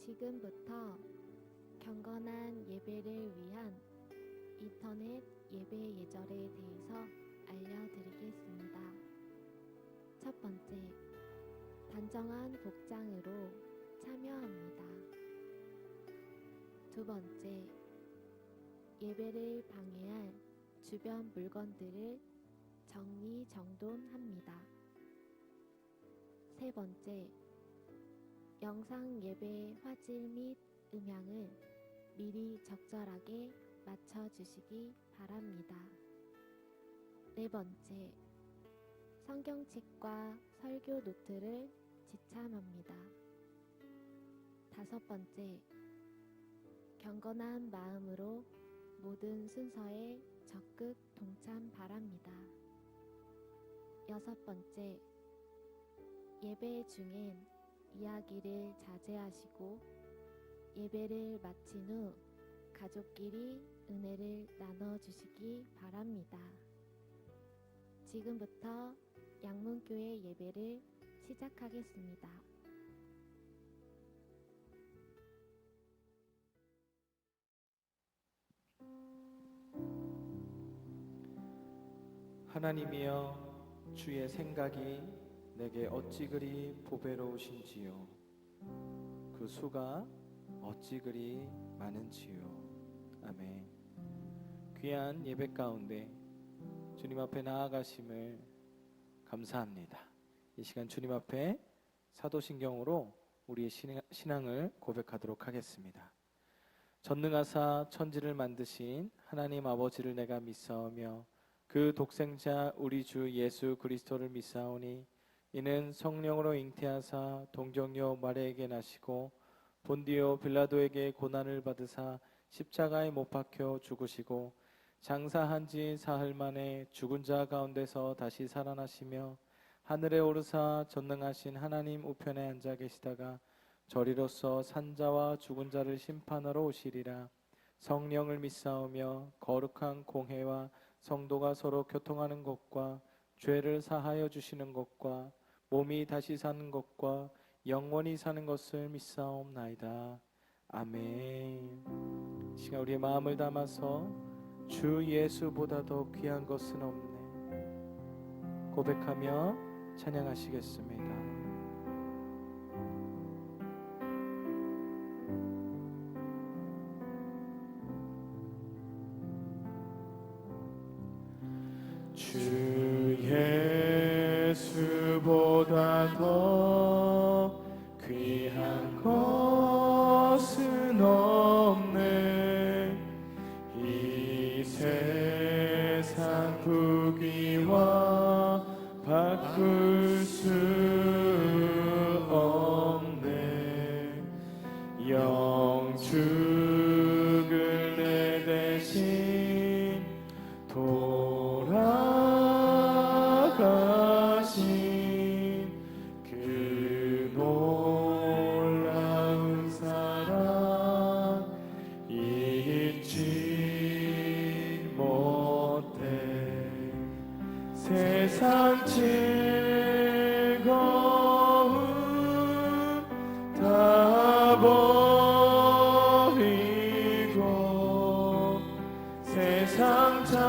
지금부터 경건한 예배를 위한 인터넷 예배 예절에 대해서 알려드리겠습니다. 첫 번째, 단정한 복장으로 참여합니다. 두 번째, 예배를 방해할 주변 물건들을 정리정돈합니다. 세 번째, 영상 예배 화질 및 음향을 미리 적절하게 맞춰주시기 바랍니다. 네 번째, 성경책과 설교 노트를 지참합니다. 다섯 번째, 경건한 마음으로 모든 순서에 적극 동참 바랍니다. 여섯 번째, 예배 중엔 이야기를 자제하시고 예배를 마친 후 가족끼리 은혜를 나눠주시기 바랍니다. 지금부터 양문교회 예배를 시작하겠습니다. 하나님이여, 주의 생각이 내게 어찌 그리 보배로우신지요, 그 수가 어찌 그리 많은지요. 아멘. 귀한 예배 가운데 주님 앞에 나아가심을 감사합니다. 이 시간 주님 앞에 사도신경으로 우리의 신앙을 고백하도록 하겠습니다. 전능하사 천지를 만드신 하나님 아버지를 내가 믿사오며 그 독생자 우리 주 예수 그리스도를 믿사오니 이는 성령으로 잉태하사 동정녀 마리아에게 나시고 본디오 빌라도에게 고난을 받으사 십자가에 못 박혀 죽으시고 장사한 지 사흘 만에 죽은 자 가운데서 다시 살아나시며 하늘에 오르사 전능하신 하나님 우편에 앉아 계시다가 저리로서 산자와 죽은 자를 심판하러 오시리라. 성령을 믿사오며 거룩한 공회와 성도가 서로 교통하는 것과 죄를 사하여 주시는 것과 몸이 다시 사는 것과 영원히 사는 것을 믿사옵나이다. 아멘. 시간 우리의 마음을 담아서 주 예수보다 더 귀한 것은 없네 고백하며 찬양하시겠습니다. 주 예수보다 더 귀한 것은 없네. 이 세상 부귀와 바꿀 수 없네. 영죽을 내 대신 돌아가신 그 놀라운 사랑 잊지 못해. 세상 즐거움 다 버리고 세상 자랑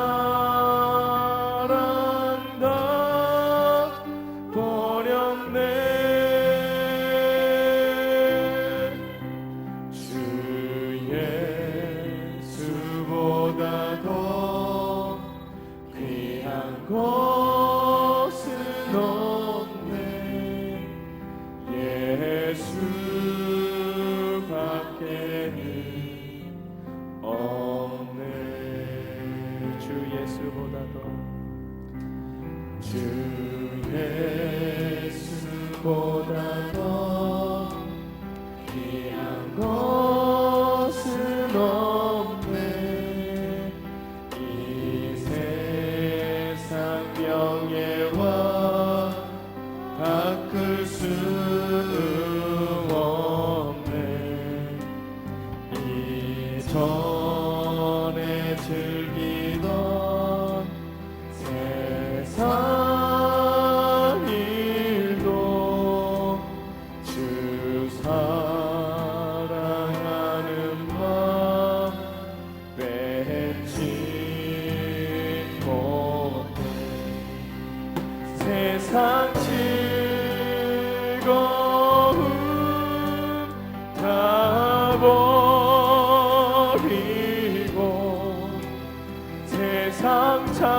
다 버렸네. 주 예수보다 더 귀한 것은 없네. 예수밖에는 없네. 주 예수보다 더 주 예수보다 더 귀한 것은 없네. 이 세상 명예와 바꿀 수 없네. 이전에 즐기던 세상 일도 세상 즐거움 다 버리고 세상 자랑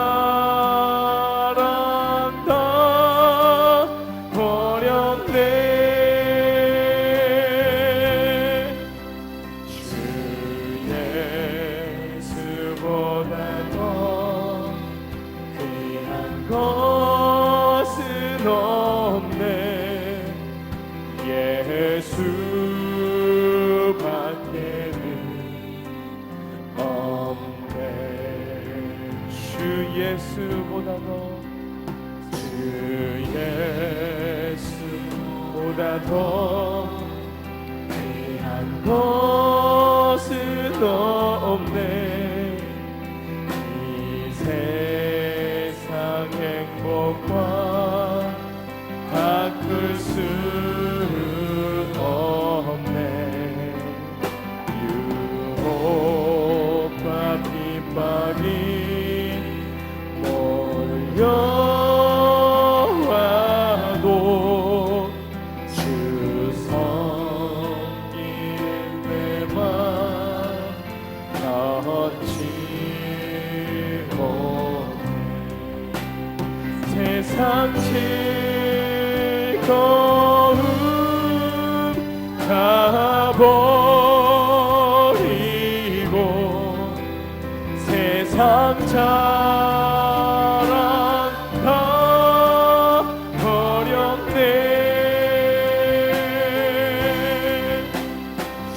다 버렸네. 주 예수보다 더 귀한 것은 없네. 예수밖에는 없네. 주 예수보다 더 주 예수보다 더 귀한 것은 없네. 이 세상 행복과 바꿀 수 없네. 유혹과 핍박이 몰려와도 주 섬기는 내 맘 변치 못해. 세상 즐거움 다 버리고 세상 자랑 다 버렸네.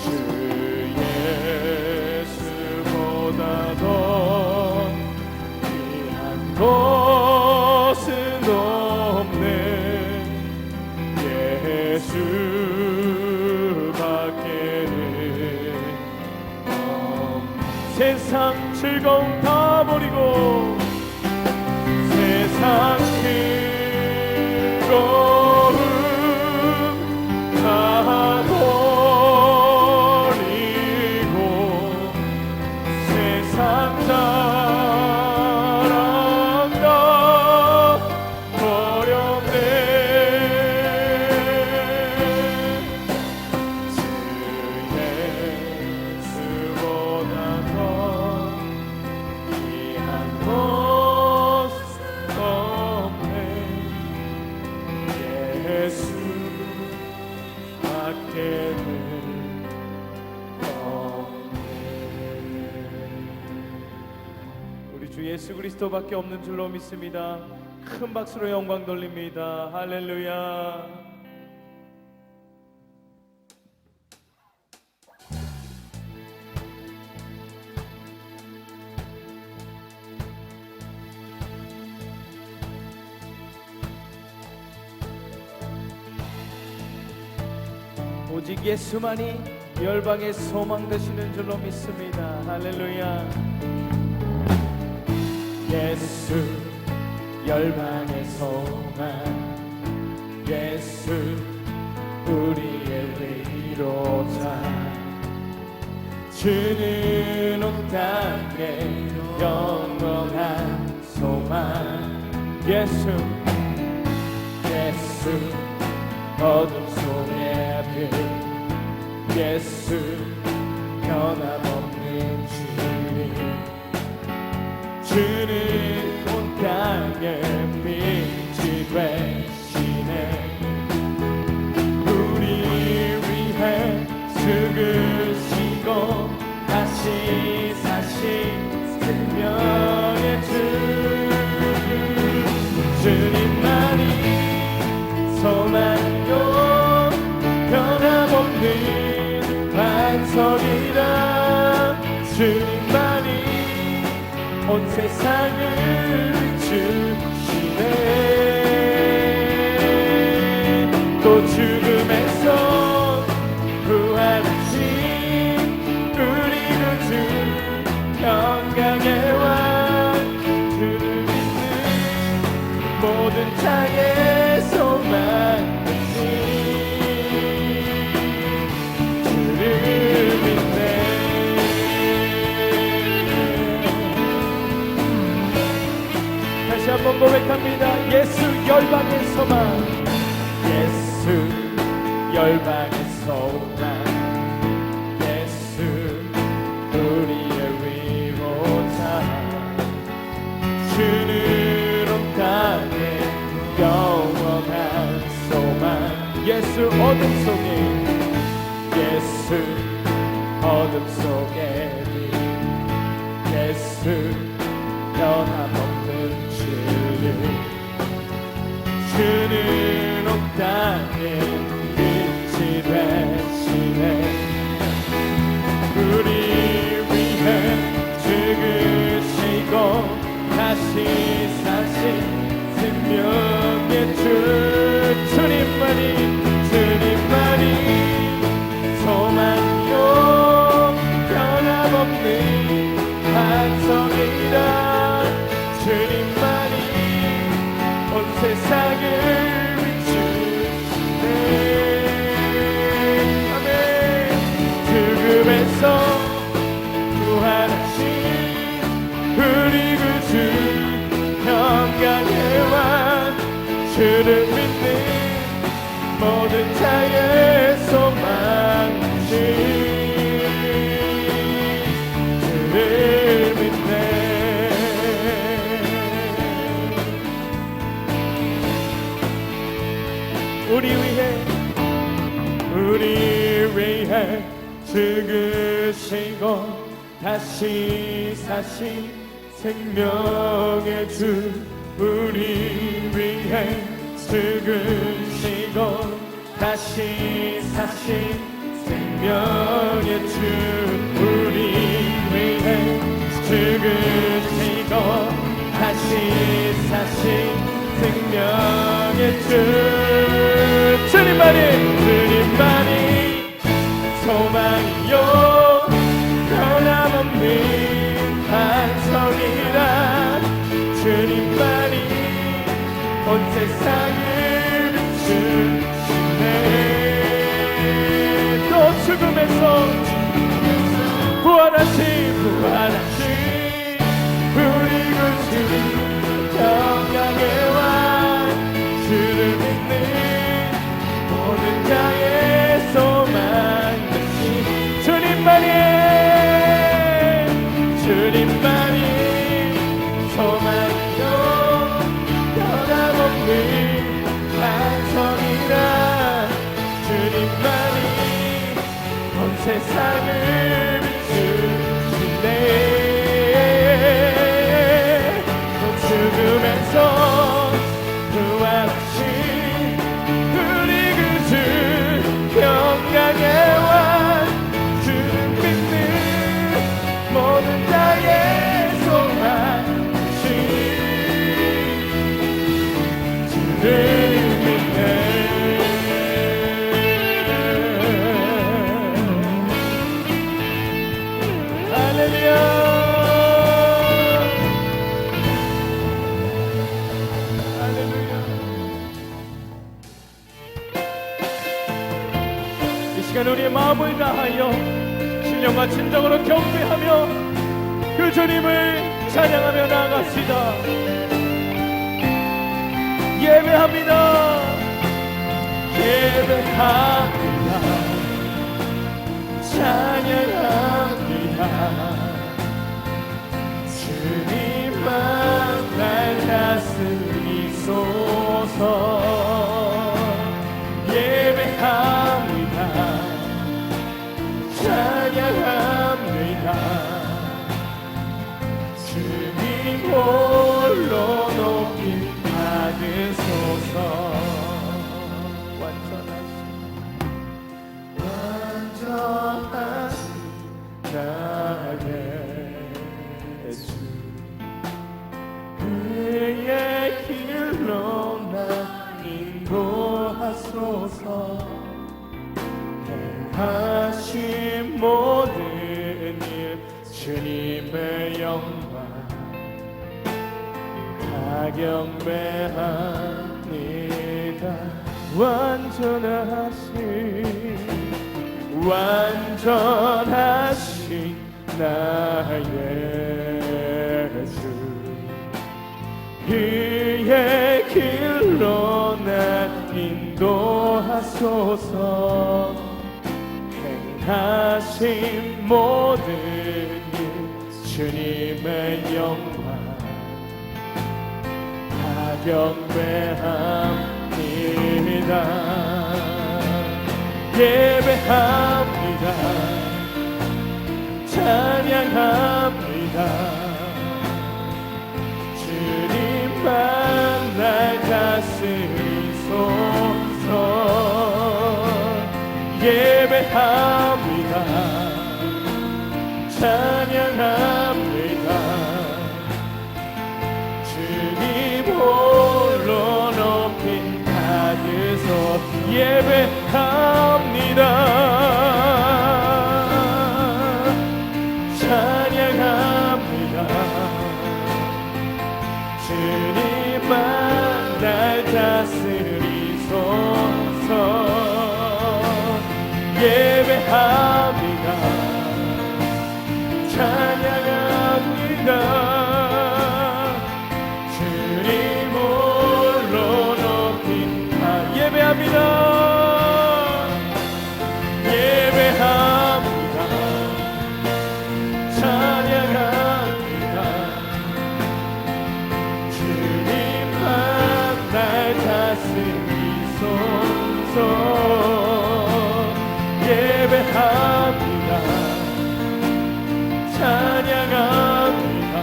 주 예수보다 더 귀한 것은 없네. 예수밖에는 세상 즐거움 다 버리고 세상 즐거움 다 버리고 세상 자랑 다 버렸네. 주 예수보다 더 귀한 것은 없네. 예수밖에는 없네. 우리 주 예수 그리스도밖에 없는 줄로 믿습니다. 큰 박수로 영광 돌립니다. 할렐루야. 오직 예수만이 열방의 소망 되시는 줄로 믿습니다. 할렐루야. 예수 열방의 소망, 예수 우리의 위로자. 주는 온 땅에 영원한 소망. 예수 어둠 속의 빛. 예수 변함없는 주는 온 땅에 빛이 되시네. 우리 위해 죽으시고 다시 사신 생명의 주님만이 소망이요 변함없는 반석이라. 주님만이 온 세상을 주시네. 또 죽음에서 부활하신 우리 구주 영광의 왕. 주를 믿는 모든 자의 소망 되신 주를 믿네. 다시 한번 이런 고백합니다. 예수 열방의 소망, 예수 열방의 소망, 예수 우리의 위로자, 주는 온 땅에 영원한 소망. 예수 어둠 속에, 예수 어둠 속에 빛, 예수 변함없는 진리, 주는 온 땅에 빛이 되시네. 우리 위해 죽으시고 다시 사신 생명의 주, 주님만이 소망이요 변함없는 반석이라. 주님만이 온 세상을 비추시네. 아멘. 죽음에서 부활하신 우리 구주 평강의 왕, 주를 믿는 모든 자의 소망이신 주를 믿네. 우리 위해 죽으시고 다시 사신 생명의 주, 우리 위해 죽으시고 다시 사신 생명의 주, 우리 위해 죽으시고 다시 사신 생명의 주, 주님만이 소망이요 변함없는 반석이라. 주님만이 온 세상을 비추시네. 또 죽음에서 부활하신 우리 구주 평강의 왕, 주를 믿는 모든 자의 소망 되신 주님만이 소망이요 변함없는 반석이라. 주님만이 온 세상을 비추시네. 또 죽음에서 부활하신 우리 구주 평강의 왕, 주를 믿는 모든 자의 소망이신 주를 믿네. 할렐루야. 이 시간 우리의 마음을 다하여 신령과 진정으로 경배하며 그 주님을 찬양하며 나아갑시다. 예배합니다. 예배합니다. 찬양합니다. 주님만 날 다스리소서. 예배합니다. 찬양합니다. 주님 홀로 높임 받으소서. 완전하신 나의 주, 그의 길로 나 인도하소서. 행하신 모든 일 주님의 영광 다 경배합니다. 완전하신 나의 주, 그의 길로 날 인도하소서. 행하신 모든 일 주님의 영광 다 경배합니다. 예배합니다. 찬양합니다. 주님만 날 다스리소서. 예배합니다. 찬양합니다. 주님 홀로 높이 받으소. 예배합니다. 찬양합니다. 주님만 날 다스리소서. 예배합니다. 찬양합니다. 주님 홀로 높이 예배합니다. 예배합니다. 찬양합니다. 주님만 날 다스리소서. 예배합니다. 찬양합니다.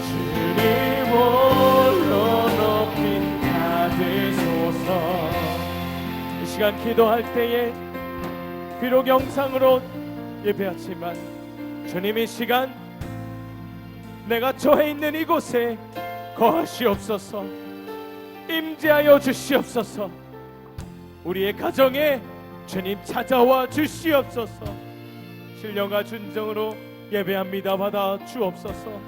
주님 홀로 높이 받으소서. 이 시간 기도할 때에 비록 영상으로 예배하지만 주님 이 시간 내가 처해 있는 이곳에 거하시옵소서. 임재하여 주시옵소서. 우리의 가정에 주님 찾아와 주시옵소서. 신령과 준정으로 예배합니다 받아 주옵소서.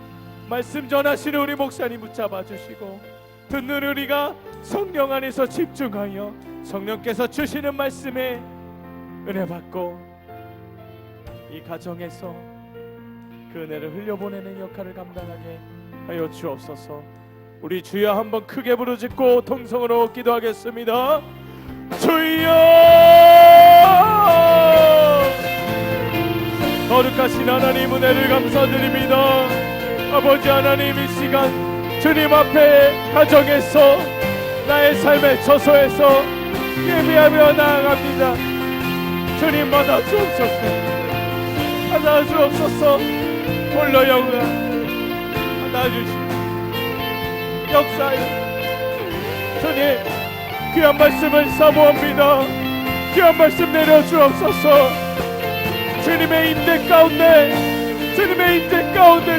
말씀 전하시는 우리 목사님 붙잡아 주시고 듣는 우리가 성령 안에서 집중하여 성령께서 주시는 말씀에 은혜 받고 이 가정에서 그 은혜를 흘려보내는 역할을 감당하게 하여 주옵소서. 우리 주여 한번 크게 부르짖고 통성으로 기도하겠습니다. 주여! 거룩하신 하나님 은혜를 감사드립니다. 아버지 하나님 이 시간 주님 앞에 가정에서 나의 삶의 처소에서 예배하며 나아갑니다. 주님 받아 주옵소서. 받아 주옵소서. 홀로 영광 받아 주시옵소서. 역사에 주님 귀한 말씀을 사모합니다. 귀한 말씀 내려주옵소서. 주님의 인대 가운데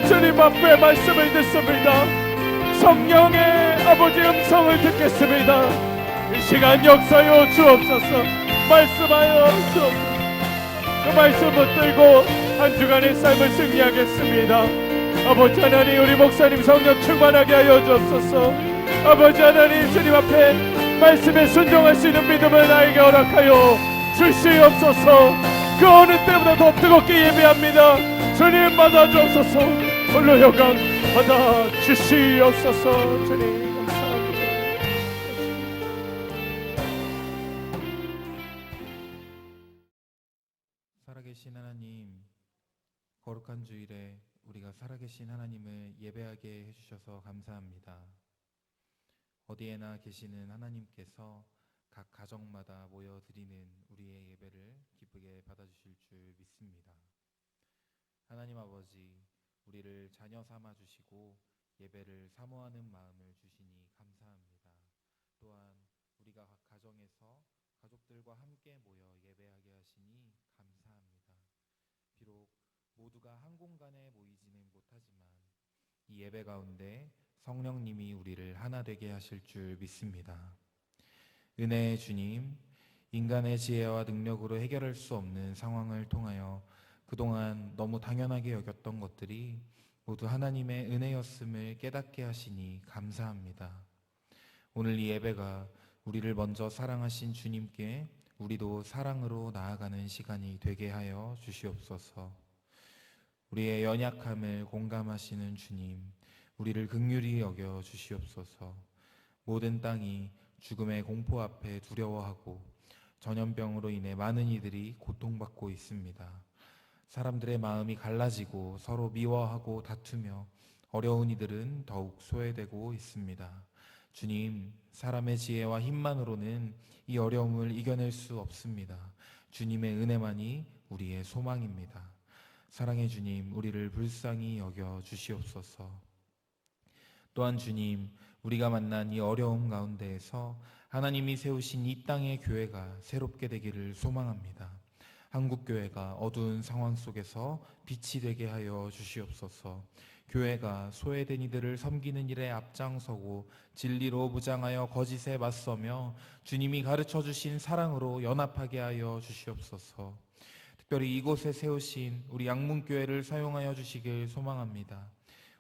주님 앞에 말씀을 듣습니다. 성령의 아버지 음성을 듣겠습니다. 이 시간 역사여 주옵소서. 말씀하여 주옵소서. 그 말씀 붙들고 한 주간의 삶을 승리하겠습니다. 아버지 하나님 우리 목사님 성령 충만하게 하여 주옵소서. 아버지 하나님 주님 앞에 말씀에 순종할 수 있는 믿음을 나에게 허락하여 주시옵소서. 그 어느 때보다 더 뜨겁게 예배합니다. 주님 받아 주옵소서. 홀로 영광 받아 주시옵소서. 주님 감사합니다. 살아계신 하나님, 거룩한 주일에 우리가 살아계신 하나님을 예배하게 해주셔서 감사합니다. 어디에나 계시는 하나님께서 각 가정마다 모여드리는 우리의 예배를 기쁘게 받아주실 줄 믿습니다. 하나님 아버지, 우리를 자녀 삼아주시고 예배를 사모하는 마음을 주시니 감사합니다. 또한 우리가 각 가정에서 가족들과 함께 모여 예배하게 하시니 감사합니다. 비록 모두가 한 공간에 모이지는 못하지만 이 예배 가운데 성령님이 우리를 하나 되게 하실 줄 믿습니다. 은혜의 주님, 인간의 지혜와 능력으로 해결할 수 없는 상황을 통하여 그동안 너무 당연하게 여겼던 것들이 모두 하나님의 은혜였음을 깨닫게 하시니 감사합니다. 오늘 이 예배가 우리를 먼저 사랑하신 주님께 우리도 사랑으로 나아가는 시간이 되게 하여 주시옵소서. 우리의 연약함을 공감하시는 주님, 우리를 긍휼히 여겨 주시옵소서. 모든 땅이 죽음의 공포 앞에 두려워하고 전염병으로 인해 많은 이들이 고통받고 있습니다. 사람들의 마음이 갈라지고 서로 미워하고 다투며 어려운 이들은 더욱 소외되고 있습니다. 주님, 사람의 지혜와 힘만으로는 이 어려움을 이겨낼 수 없습니다. 주님의 은혜만이 우리의 소망입니다. 사랑의 주님, 우리를 불쌍히 여겨 주시옵소서. 또한 주님, 우리가 만난 이 어려움 가운데에서 하나님이 세우신 이 땅의 교회가 새롭게 되기를 소망합니다. 한국교회가 어두운 상황 속에서 빛이 되게 하여 주시옵소서. 교회가 소외된 이들을 섬기는 일에 앞장서고 진리로 무장하여 거짓에 맞서며 주님이 가르쳐 주신 사랑으로 연합하게 하여 주시옵소서. 특별히 이곳에 세우신 우리 양문교회를 사용하여 주시길 소망합니다.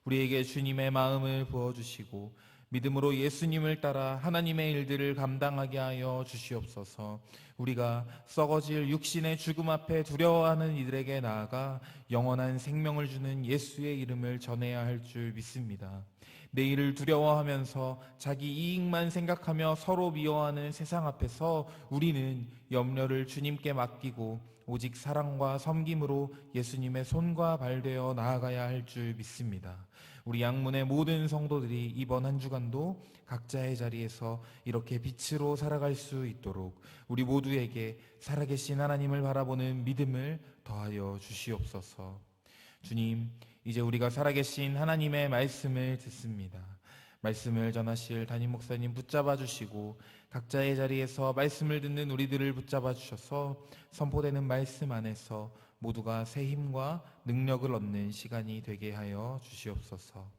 우리에게 주님의 마음을 부어주시고 믿음으로 예수님을 따라 하나님의 일들을 감당하게 하여 주시옵소서. 우리가 썩어질 육신의 죽음 앞에 두려워하는 이들에게 나아가 영원한 생명을 주는 예수의 이름을 전해야 할 줄 믿습니다. 내일을 두려워하면서 자기 이익만 생각하며 서로 미워하는 세상 앞에서 우리는 염려를 주님께 맡기고 오직 사랑과 섬김으로 예수님의 손과 발 되어 나아가야 할 줄 믿습니다. 우리 양문의 모든 성도들이 이번 한 주간도 각자의 자리에서 이렇게 빛으로 살아갈 수 있도록 우리 모두에게 살아계신 하나님을 바라보는 믿음을 더하여 주시옵소서. 주님, 이제 우리가 살아계신 하나님의 말씀을 듣습니다. 말씀을 전하실 담임 목사님 붙잡아 주시고 각자의 자리에서 말씀을 듣는 우리들을 붙잡아 주셔서 선포되는 말씀 안에서 모두가 새 힘과 능력을 얻는 시간이 되게 하여 주시옵소서.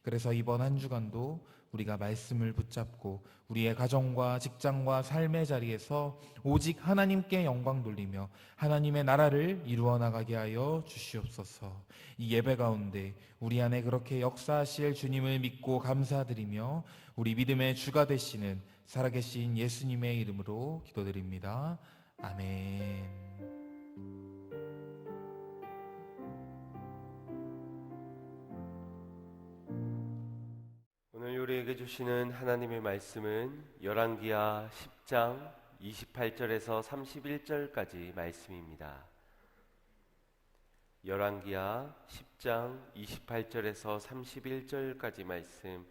그래서 이번 한 주간도 우리가 말씀을 붙잡고 우리의 가정과 직장과 삶의 자리에서 오직 하나님께 영광 돌리며 하나님의 나라를 이루어 나가게 하여 주시옵소서. 이 예배 가운데 우리 안에 그렇게 역사하실 주님을 믿고 감사드리며 우리 믿음의 주가 되시는 살아계신 예수님의 이름으로 기도드립니다. 아멘. 오늘 우리에게 주시는 하나님의 말씀은 열왕기하 10장 28절에서 31절까지 말씀입니다. 열왕기하 10장 28절에서 31절까지 말씀,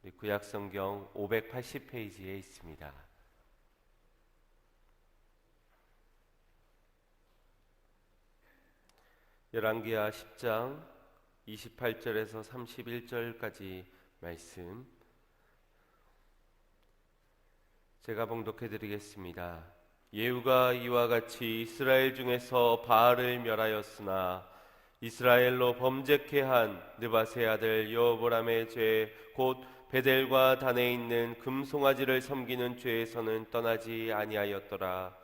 우리 구약성경 580페이지에 있습니다. 열왕기하 10장 28절에서 31절까지 말씀 제가 봉독해 드리겠습니다. 예후가 이와 같이 이스라엘 중에서 바알을 멸하였으나 이스라엘로 범죄케 한 느바세 아들 여호보람의 죄 곧 베델과 단에 있는 금송아지를 섬기는 죄에서는 떠나지 아니하였더라.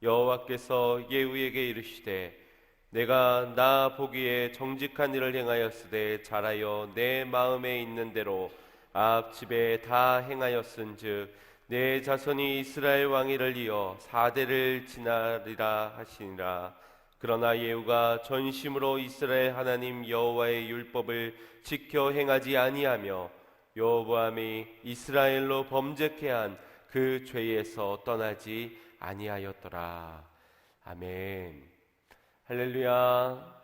여호와께서 예후에게 이르시되 내가 나 보기에 정직한 일을 행하였으되 잘하여 내 마음에 있는 대로 아합 집에 다 행하였은즉 내 자손이 이스라엘 왕위를 이어 4대를 지나리라 하시니라. 그러나 예후가 전심으로 이스라엘 하나님 여호와의 율법을 지켜 행하지 아니하며 여호보암이 이스라엘로 범죄케 한 그 죄에서 떠나지 아니하였더라. 아멘. 할렐루야.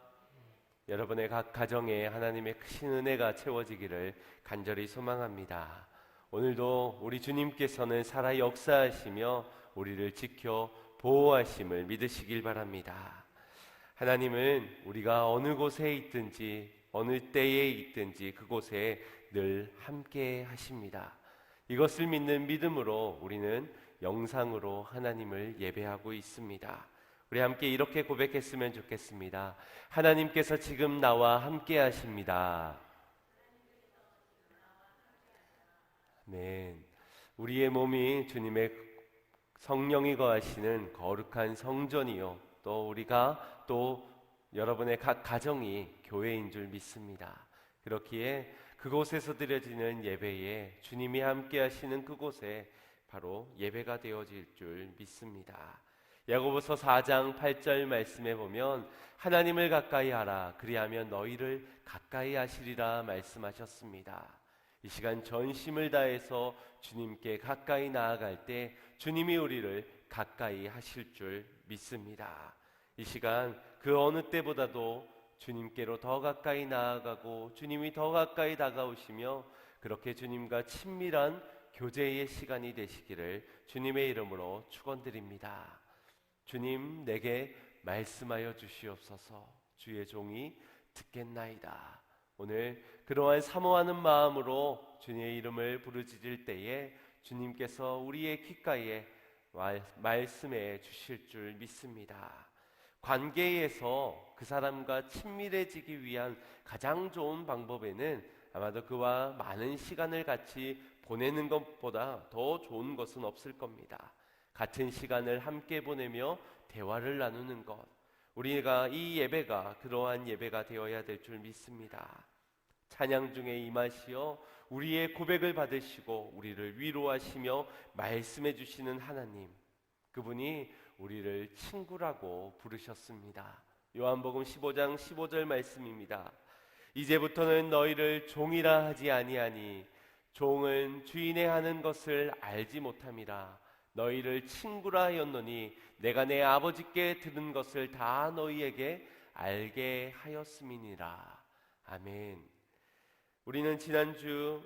여러분의 각 가정에 하나님의 크신 은혜가 채워지기를 간절히 소망합니다. 오늘도 우리 주님께서는 살아 역사하시며 우리를 지켜 보호하심을 믿으시길 바랍니다. 하나님은 우리가 어느 곳에 있든지 어느 때에 있든지 그곳에 늘 함께 하십니다. 이것을 믿는 믿음으로 우리는 영상으로 하나님을 예배하고 있습니다. 우리 함께 이렇게 고백했으면 좋겠습니다. 하나님께서 지금 나와 함께 하십니다. 아멘. 우리의 몸이 주님의 성령이 거하시는 거룩한 성전이요, 또 우리가 또 여러분의 각 가정이 교회인 줄 믿습니다. 그렇기에 그곳에서 드려지는 예배에 주님이 함께 하시는 그곳에 바로 예배가 되어질 줄 믿습니다. 야고보서 4장 8절 말씀에 보면 하나님을 가까이 하라 그리하면 너희를 가까이 하시리라 말씀하셨습니다. 이 시간 전심을 다해서 주님께 가까이 나아갈 때 주님이 우리를 가까이 하실 줄 믿습니다. 이 시간 그 어느 때보다도 주님께로 더 가까이 나아가고 주님이 더 가까이 다가오시며 그렇게 주님과 친밀한 교제의 시간이 되시기를 주님의 이름으로 축원드립니다. 주님 내게 말씀하여 주시옵소서. 주의 종이 듣겠나이다. 오늘 그러한 사모하는 마음으로 주님의 이름을 부르짖을 때에 주님께서 우리의 귓가에 말씀해 주실 줄 믿습니다. 관계에서 그 사람과 친밀해지기 위한 가장 좋은 방법에는 아마도 그와 많은 시간을 같이 보내는 것보다 더 좋은 것은 없을 겁니다. 같은 시간을 함께 보내며 대화를 나누는 것, 우리가 이 예배가 그러한 예배가 되어야 될 줄 믿습니다. 찬양 중에 임하시어 우리의 고백을 받으시고 우리를 위로하시며 말씀해 주시는 하나님, 그분이 우리를 친구라고 부르셨습니다. 요한복음 15장 15절 말씀입니다. 이제부터는 너희를 종이라 하지 아니하니 종은 주인의 하는 것을 알지 못함이라. 너희를 친구라 하였노니 내가 내 아버지께 들은 것을 다 너희에게 알게 하였음이니라. 아멘. 우리는 지난주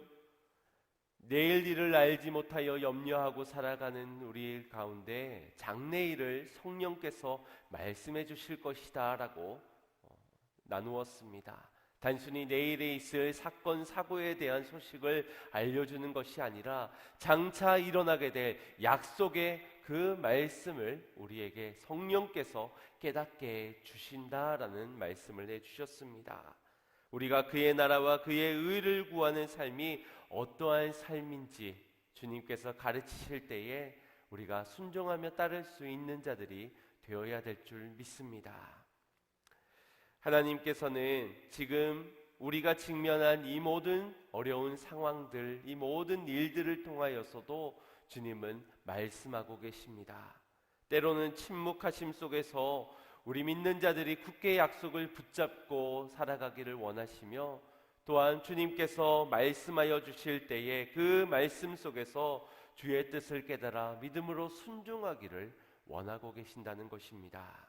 내일 일을 알지 못하여 염려하고 살아가는 우리 가운데 장래일을 성령께서 말씀해 주실 것이다 라고 나누었습니다. 단순히 내일에 있을 사건 사고에 대한 소식을 알려주는 것이 아니라 장차 일어나게 될 약속의 그 말씀을 우리에게 성령께서 깨닫게 주신다라는 말씀을 해주셨습니다. 우리가 그의 나라와 그의 의를 구하는 삶이 어떠한 삶인지 주님께서 가르치실 때에 우리가 순종하며 따를 수 있는 자들이 되어야 될 줄 믿습니다. 하나님께서는 지금 우리가 직면한 이 모든 어려운 상황들, 이 모든 일들을 통하여서도 주님은 말씀하고 계십니다. 때로는 침묵하심 속에서 우리 믿는 자들이 굳게 약속을 붙잡고 살아가기를 원하시며, 또한 주님께서 말씀하여 주실 때에 그 말씀 속에서 주의 뜻을 깨달아 믿음으로 순종하기를 원하고 계신다는 것입니다.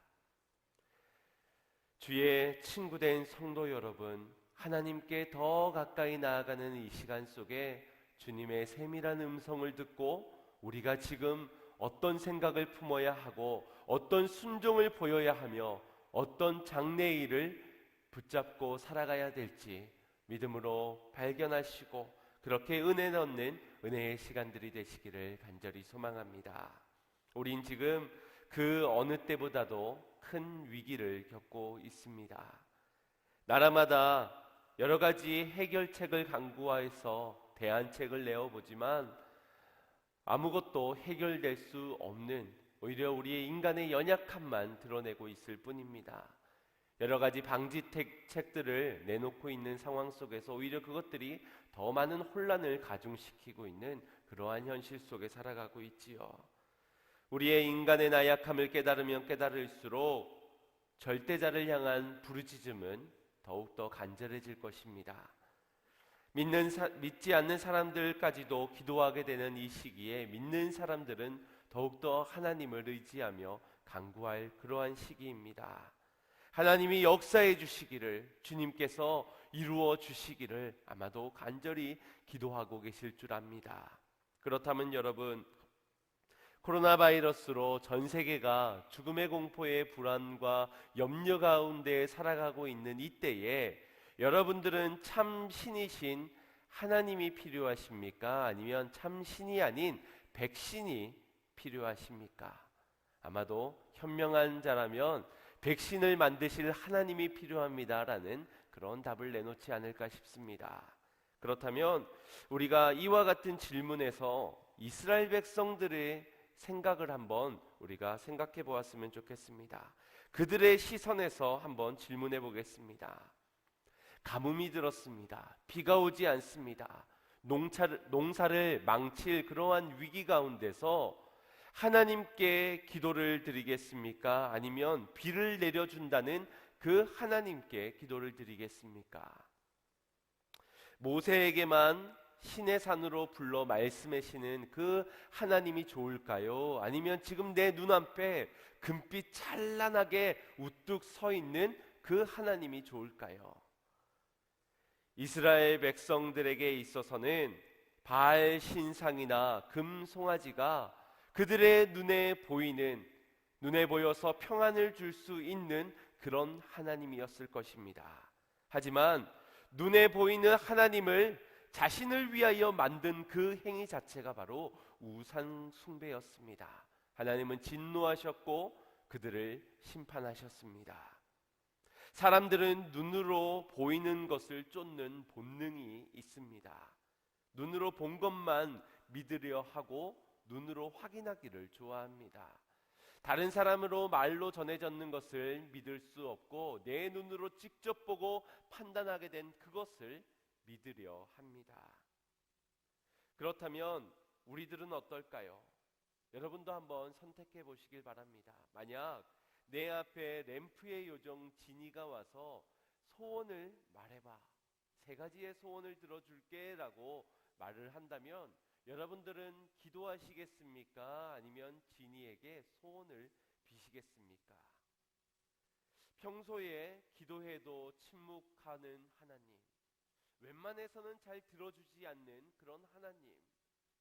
주의 친구된 성도 여러분, 하나님께 더 가까이 나아가는 이 시간 속에 주님의 세밀한 음성을 듣고 우리가 지금 어떤 생각을 품어야 하고 어떤 순종을 보여야 하며 어떤 장래일을 붙잡고 살아가야 될지 믿음으로 발견하시고 그렇게 은혜 얻는 은혜의 시간들이 되시기를 간절히 소망합니다. 우린 지금 그 어느 때보다도 큰 위기를 겪고 있습니다. 나라마다 여러 가지 해결책을 강구해서 대안책을 내어보지만 아무것도 해결될 수 없는, 오히려 우리의 인간의 연약함만 드러내고 있을 뿐입니다. 여러 가지 방지책들을 내놓고 있는 상황 속에서 오히려 그것들이 더 많은 혼란을 가중시키고 있는 그러한 현실 속에 살아가고 있지요. 우리의 인간의 나약함을 깨달으면 깨달을수록 절대자를 향한 부르짖음은 더욱더 간절해질 것입니다. 믿지 않는 사람들까지도 기도하게 되는 이 시기에 믿는 사람들은 더욱더 하나님을 의지하며 간구할 그러한 시기입니다. 하나님이 역사해 주시기를, 주님께서 이루어 주시기를 아마도 간절히 기도하고 계실 줄 압니다. 그렇다면 여러분, 코로나 바이러스로 전 세계가 죽음의 공포의 불안과 염려 가운데 살아가고 있는 이때에 여러분들은 참 신이신 하나님이 필요하십니까? 아니면 참 신이 아닌 백신이 필요하십니까? 아마도 현명한 자라면 백신을 만드실 하나님이 필요합니다라는 그런 답을 내놓지 않을까 싶습니다. 그렇다면 우리가 이와 같은 질문에서 이스라엘 백성들의 생각을 한번 우리가 생각해 보았으면 좋겠습니다. 그들의 시선에서 한번 질문해 보겠습니다. 가뭄이 들었습니다. 비가 오지 않습니다. 농사를 망칠 그러한 위기 가운데서 하나님께 기도를 드리겠습니까? 아니면 비를 내려준다는 그 하나님께 기도를 드리겠습니까? 모세에게만 신의 산으로 불러 말씀하시는 그 하나님이 좋을까요? 아니면 지금 내 눈앞에 금빛 찬란하게 우뚝 서 있는 그 하나님이 좋을까요? 이스라엘 백성들에게 있어서는 바알 신상이나 금 송아지가 그들의 눈에 보여서 평안을 줄 수 있는 그런 하나님이었을 것입니다. 하지만 눈에 보이는 하나님을 자신을 위하여 만든 그 행위 자체가 바로 우상 숭배였습니다. 하나님은 진노하셨고 그들을 심판하셨습니다. 사람들은 눈으로 보이는 것을 쫓는 본능이 있습니다. 눈으로 본 것만 믿으려 하고 눈으로 확인하기를 좋아합니다. 다른 사람으로 말로 전해졌는 것을 믿을 수 없고 내 눈으로 직접 보고 판단하게 된 그것을 믿으려 합니다. 그렇다면 우리들은 어떨까요? 여러분도 한번 선택해 보시길 바랍니다. 만약 내 앞에 램프의 요정 지니가 와서 소원을 말해봐, 3가지의 소원을 들어줄게 라고 말을 한다면 여러분들은 기도하시겠습니까? 아니면 지니에게 소원을 비시겠습니까? 평소에 기도해도 침묵하는 하나님, 웬만해서는 잘 들어주지 않는 그런 하나님,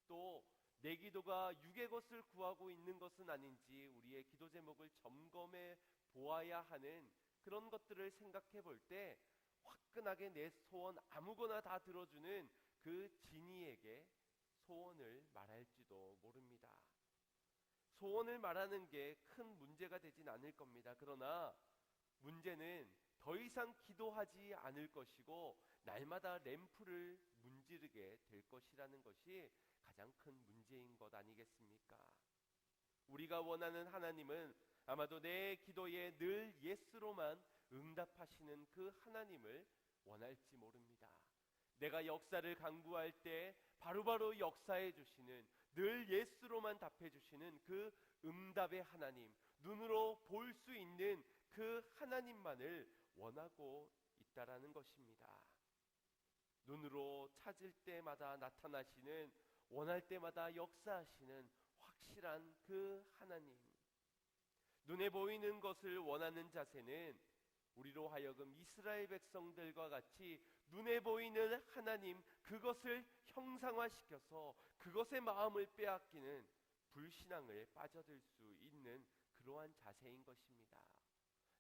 또 내 기도가 육의 것을 구하고 있는 것은 아닌지 우리의 기도 제목을 점검해 보아야 하는 그런 것들을 생각해 볼 때 화끈하게 내 소원 아무거나 다 들어주는 그 지니에게 소원을 말할지도 모릅니다. 소원을 말하는 게 큰 문제가 되진 않을 겁니다. 그러나 문제는 더 이상 기도하지 않을 것이고 날마다 램프를 문지르게 될 것이라는 것이 가장 큰 문제인 것 아니겠습니까? 우리가 원하는 하나님은 아마도 내 기도에 늘 예스로만 응답하시는 그 하나님을 원할지 모릅니다. 내가 역사를 간구할 때 바로바로 역사해 주시는, 늘 예스로만 답해 주시는 그 응답의 하나님, 눈으로 볼 수 있는 그 하나님만을 원하고 있다라는 것입니다. 눈으로 찾을 때마다 나타나시는, 원할 때마다 역사하시는 확실한 그 하나님, 눈에 보이는 것을 원하는 자세는 우리로 하여금 이스라엘 백성들과 같이 눈에 보이는 하나님, 그것을 형상화시켜서 그것의 마음을 빼앗기는 불신앙을 빠져들 수 있는 그러한 자세인 것입니다.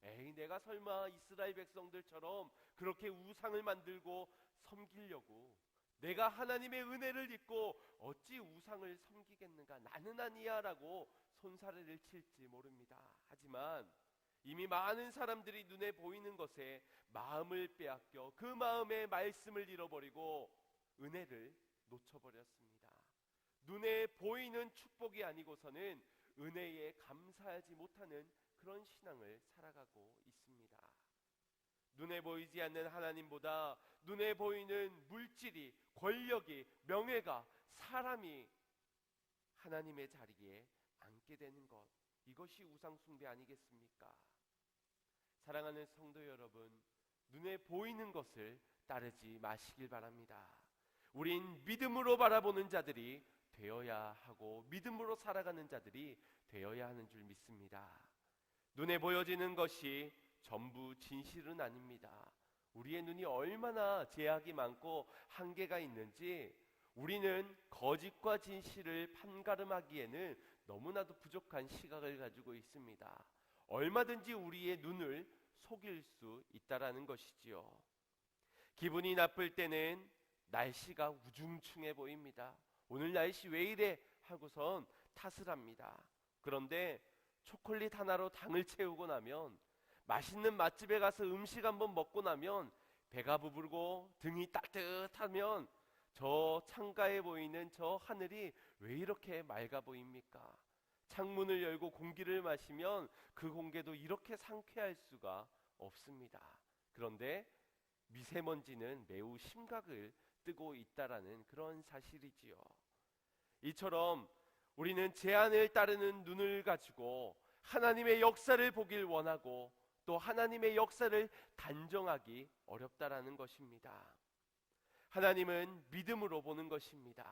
에이, 내가 설마 이스라엘 백성들처럼 그렇게 우상을 만들고 섬기려고, 내가 하나님의 은혜를 입고 어찌 우상을 섬기겠는가, 나는 아니야 라고 손사래를 칠지 모릅니다. 하지만 이미 많은 사람들이 눈에 보이는 것에 마음을 빼앗겨 그 마음의 말씀을 잃어버리고 은혜를 놓쳐버렸습니다. 눈에 보이는 축복이 아니고서는 은혜에 감사하지 못하는 그런 신앙을 살아가고 있습니다. 눈에 보이지 않는 하나님보다 눈에 보이는 물질이, 권력이, 명예가, 사람이 하나님의 자리에 앉게 되는 것, 이것이 우상 숭배 아니겠습니까? 사랑하는 성도 여러분, 눈에 보이는 것을 따르지 마시길 바랍니다. 우린 믿음으로 바라보는 자들이 되어야 하고 믿음으로 살아가는 자들이 되어야 하는 줄 믿습니다. 눈에 보여지는 것이 전부 진실은 아닙니다. 우리의 눈이 얼마나 제약이 많고 한계가 있는지 우리는 거짓과 진실을 판가름하기에는 너무나도 부족한 시각을 가지고 있습니다. 얼마든지 우리의 눈을 속일 수 있다라는 것이지요. 기분이 나쁠 때는 날씨가 우중충해 보입니다. 오늘 날씨 왜 이래 하고선 탓을 합니다. 그런데 초콜릿 하나로 당을 채우고 나면, 맛있는 맛집에 가서 음식 한번 먹고 나면, 배가 부르고 등이 따뜻하면 저 창가에 보이는 저 하늘이 왜 이렇게 맑아 보입니까? 창문을 열고 공기를 마시면 그 공기도 이렇게 상쾌할 수가 없습니다. 그런데 미세먼지는 매우 심각을 뜨고 있다라는 그런 사실이지요. 이처럼 우리는 제한을 따르는 눈을 가지고 하나님의 역사를 보길 원하고 또 하나님의 역사를 단정하기 어렵다라는 것입니다. 하나님은 믿음으로 보는 것입니다.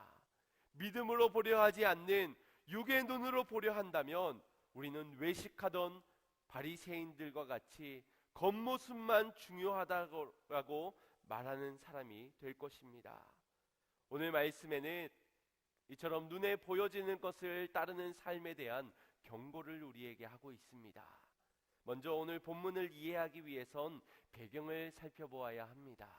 믿음으로 보려 하지 않는 육의 눈으로 보려 한다면 우리는 외식하던 바리새인들과 같이 겉모습만 중요하다고 말하는 사람이 될 것입니다. 오늘 말씀에는 이처럼 눈에 보여지는 것을 따르는 삶에 대한 경고를 우리에게 하고 있습니다. 먼저 오늘 본문을 이해하기 위해선 배경을 살펴보아야 합니다.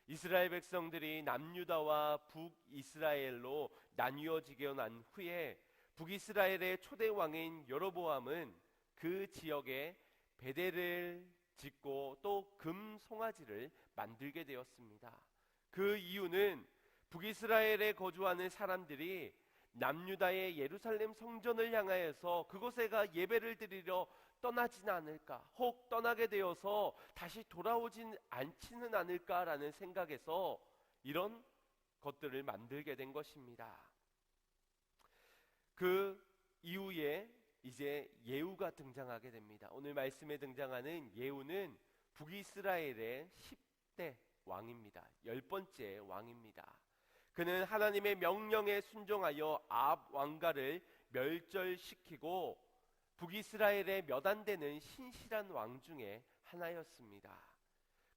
이스라엘 백성들이 남유다와 북이스라엘로 나뉘어지게 난 후에 북이스라엘의 초대 왕인 여로보암은 그 지역에 베델을 짓고 또 금 송아지를 만들게 되었습니다. 그 이유는 북이스라엘에 거주하는 사람들이 남유다의 예루살렘 성전을 향하여서 그곳에가 예배를 드리러 떠나지는 않을까, 혹 떠나게 되어서 다시 돌아오진 않지는 않을까라는 생각에서 이런 것들을 만들게 된 것입니다. 그 이후에 이제 예후가 등장하게 됩니다. 오늘 말씀에 등장하는 예후는 북이스라엘의 10대 왕입니다. 10번째 왕입니다. 그는 하나님의 명령에 순종하여 아합 왕가를 멸절시키고 북이스라엘의 몇 안 되는 신실한 왕 중에 하나였습니다.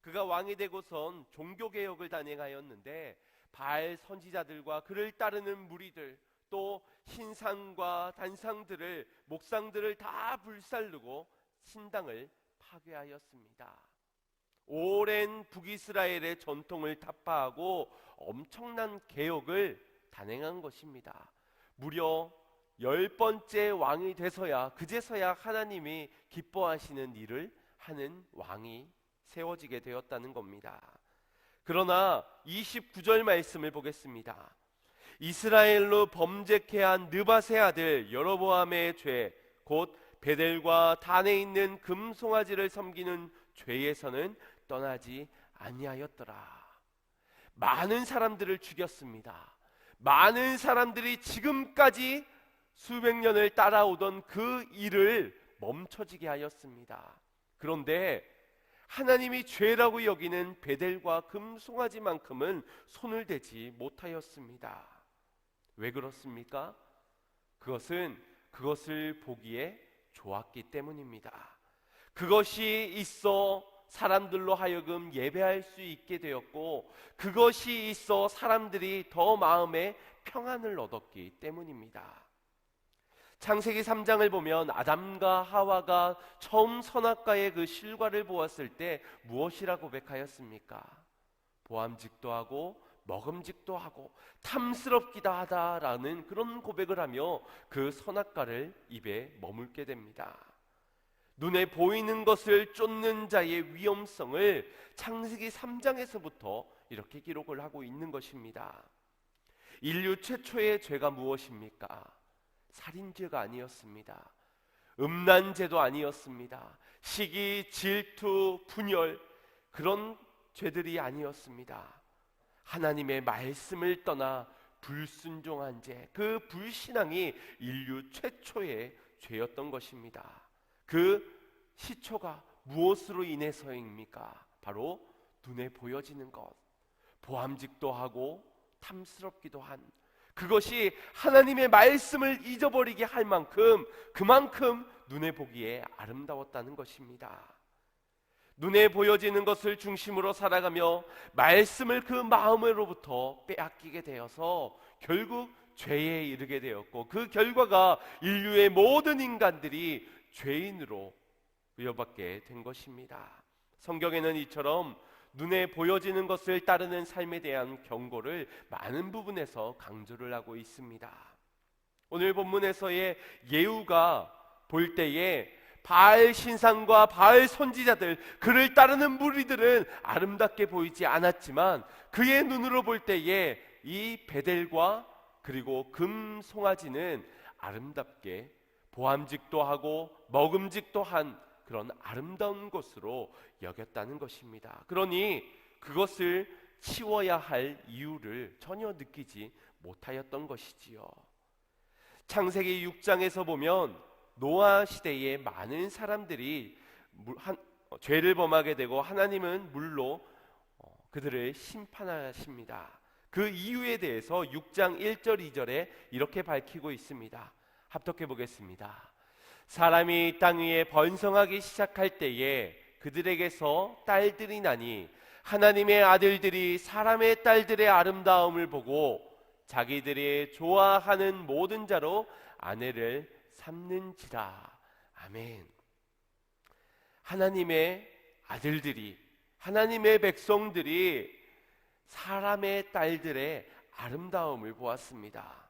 그가 왕이 되고선 종교개혁을 단행하였는데 바알 선지자들과 그를 따르는 무리들 또 신상과 단상들을 목상들을 다 불살르고 신당을 파괴하였습니다. 오랜 북이스라엘의 전통을 타파하고 엄청난 개혁을 단행한 것입니다. 무려 10번째 왕이 돼서야 그제서야 하나님이 기뻐하시는 일을 하는 왕이 세워지게 되었다는 겁니다. 그러나 29절 말씀을 보겠습니다. 이스라엘로 범죄케 한 느밧의 아들 여로보암의 죄, 곧 베델과 단에 있는 금송아지를 섬기는 죄에서는 떠나지 아니하였더라. 많은 사람들을 죽였습니다. 많은 사람들이 지금까지 수백 년을 따라오던 그 일을 멈춰지게 하였습니다. 그런데 하나님이 죄라고 여기는 베델과 금송아지만큼은 손을 대지 못하였습니다. 왜 그렇습니까? 그것은 그것을 보기에 좋았기 때문입니다. 그것이 있어 사람들로 하여금 예배할 수 있게 되었고 그것이 있어 사람들이 더 마음에 평안을 얻었기 때문입니다. 창세기 3장을 보면 아담과 하와가 처음 선악과의 그 실과를 보았을 때 무엇이라 고백하였습니까? 보암직도 하고 먹음직도 하고 탐스럽기도 하다라는 그런 고백을 하며 그 선악과를 입에 머물게 됩니다. 눈에 보이는 것을 쫓는 자의 위험성을 창세기 3장에서부터 이렇게 기록을 하고 있는 것입니다. 인류 최초의 죄가 무엇입니까? 살인죄가 아니었습니다. 음란죄도 아니었습니다. 시기, 질투, 분열 그런 죄들이 아니었습니다. 하나님의 말씀을 떠나 불순종한 죄, 그 불신앙이 인류 최초의 죄였던 것입니다. 그 시초가 무엇으로 인해서입니까? 바로 눈에 보여지는 것, 보암직도 하고 탐스럽기도 한 그것이 하나님의 말씀을 잊어버리게 할 만큼 그만큼 눈에 보기에 아름다웠다는 것입니다. 눈에 보여지는 것을 중심으로 살아가며 말씀을 그 마음으로부터 빼앗기게 되어서 결국 죄에 이르게 되었고 그 결과가 인류의 모든 인간들이 죄인으로 부여받게 된 것입니다. 성경에는 이처럼 눈에 보여지는 것을 따르는 삶에 대한 경고를 많은 부분에서 강조를 하고 있습니다. 오늘 본문에서의 예후가 볼 때에 바알 신상과 바알 선지자들 그를 따르는 무리들은 아름답게 보이지 않았지만 그의 눈으로 볼 때에 이 베델과 그리고 금 송아지는 아름답게 보암직도 하고 먹음직도 한 그런 아름다운 것으로 여겼다는 것입니다. 그러니 그것을 치워야 할 이유를 전혀 느끼지 못하였던 것이지요. 창세기 6장에서 보면 노아 시대에 많은 사람들이 죄를 범하게 되고 하나님은 물로 그들을 심판하십니다. 그 이유에 대해서 6장 1절 2절에 이렇게 밝히고 있습니다. 합독해 보겠습니다. 사람이 땅 위에 번성하기 시작할 때에 그들에게서 딸들이 나니 하나님의 아들들이 사람의 딸들의 아름다움을 보고 자기들이 좋아하는 모든 자로 아내를 삼는지라. 아멘. 하나님의 아들들이, 하나님의 백성들이 사람의 딸들의 아름다움을 보았습니다.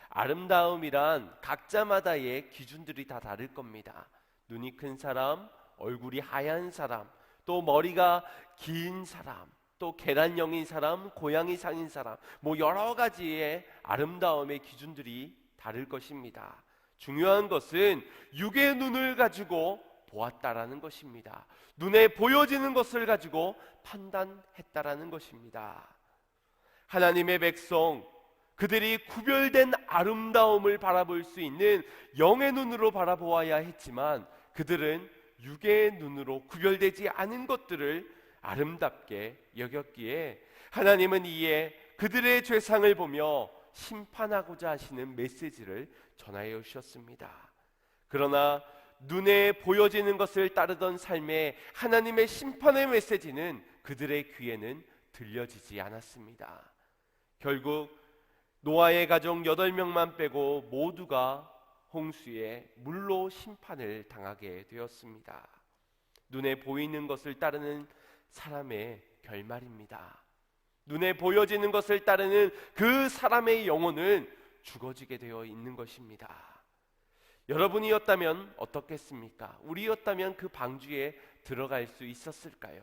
아름다움이란 각자마다의 기준들이 다 다를 겁니다. 눈이 큰 사람, 얼굴이 하얀 사람, 또 머리가 긴 사람, 또 계란형인 사람, 고양이상인 사람, 여러 가지의 아름다움의 기준들이 다를 것입니다. 중요한 것은 육의 눈을 가지고 보았다라는 것입니다. 눈에 보여지는 것을 가지고 판단했다라는 것입니다. 하나님의 백성, 그들이 구별된 아름다움을 바라볼 수 있는 영의 눈으로 바라보아야 했지만 그들은 육의 눈으로 구별되지 않은 것들을 아름답게 여겼기에 하나님은 이에 그들의 죄상을 보며 심판하고자 하시는 메시지를 전하여 주셨습니다. 그러나 눈에 보여지는 것을 따르던 삶에 하나님의 심판의 메시지는 그들의 귀에는 들려지지 않았습니다. 결국 노아의 가족 8명만 빼고 모두가 홍수에 물로 심판을 당하게 되었습니다. 눈에 보이는 것을 따르는 사람의 결말입니다. 눈에 보여지는 것을 따르는 그 사람의 영혼은 죽어지게 되어 있는 것입니다. 여러분이었다면 어떻겠습니까? 우리였다면 그 방주에 들어갈 수 있었을까요?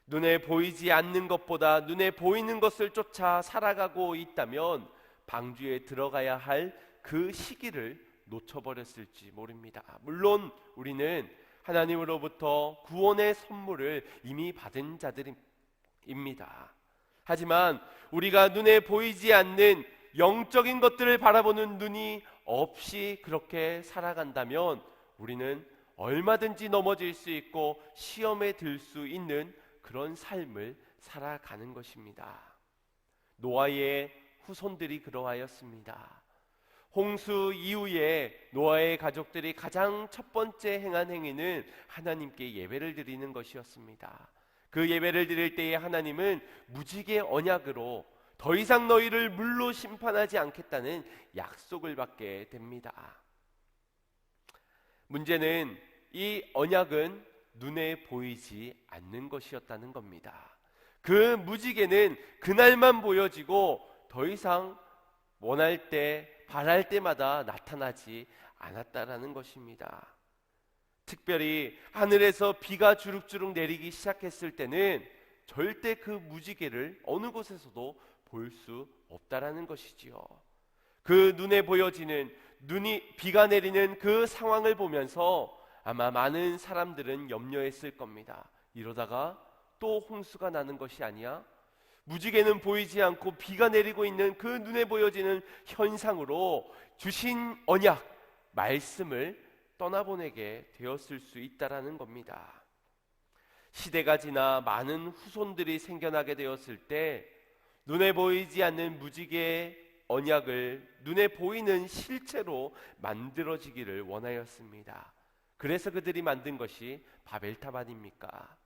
눈에 보이지 않는 것보다 눈에 보이는 것을 쫓아 살아가고 있다면 방주에 들어가야 할 그 시기를 놓쳐버렸을지 모릅니다. 물론 우리는 하나님으로부터 구원의 선물을 이미 받은 자들입니다. 하지만 우리가 눈에 보이지 않는 영적인 것들을 바라보는 눈이 없이 그렇게 살아간다면 우리는 얼마든지 넘어질 수 있고 시험에 들 수 있는 그런 삶을 살아가는 것입니다. 노아의 후손들이 그러하였습니다. 홍수 이후에 노아의 가족들이 가장 첫 번째 행한 행위는 하나님께 예배를 드리는 것이었습니다. 그 예배를 드릴 때에 하나님은 무지개 언약으로 더 이상 너희를 물로 심판하지 않겠다는 약속을 받게 됩니다. 문제는 이 언약은 눈에 보이지 않는 것이었다는 겁니다. 그 무지개는 그날만 보여지고 더 이상 원할 때 바랄 때마다 나타나지 않았다라는 것입니다. 특별히 하늘에서 비가 주룩주룩 내리기 시작했을 때는 절대 그 무지개를 어느 곳에서도 볼 수 없다라는 것이지요. 그 눈에 보여지는 비가 내리는 그 상황을 보면서 아마 많은 사람들은 염려했을 겁니다. 이러다가 또 홍수가 나는 것이 아니야? 무지개는 보이지 않고 비가 내리고 있는 그 눈에 보여지는 현상으로 주신 언약, 말씀을 떠나보내게 되었을 수 있다라는 겁니다. 시대가 지나 많은 후손들이 생겨나게 되었을 때 눈에 보이지 않는 무지개의 언약을 눈에 보이는 실체로 만들어지기를 원하였습니다. 그래서 그들이 만든 것이 바벨탑 아닙니까?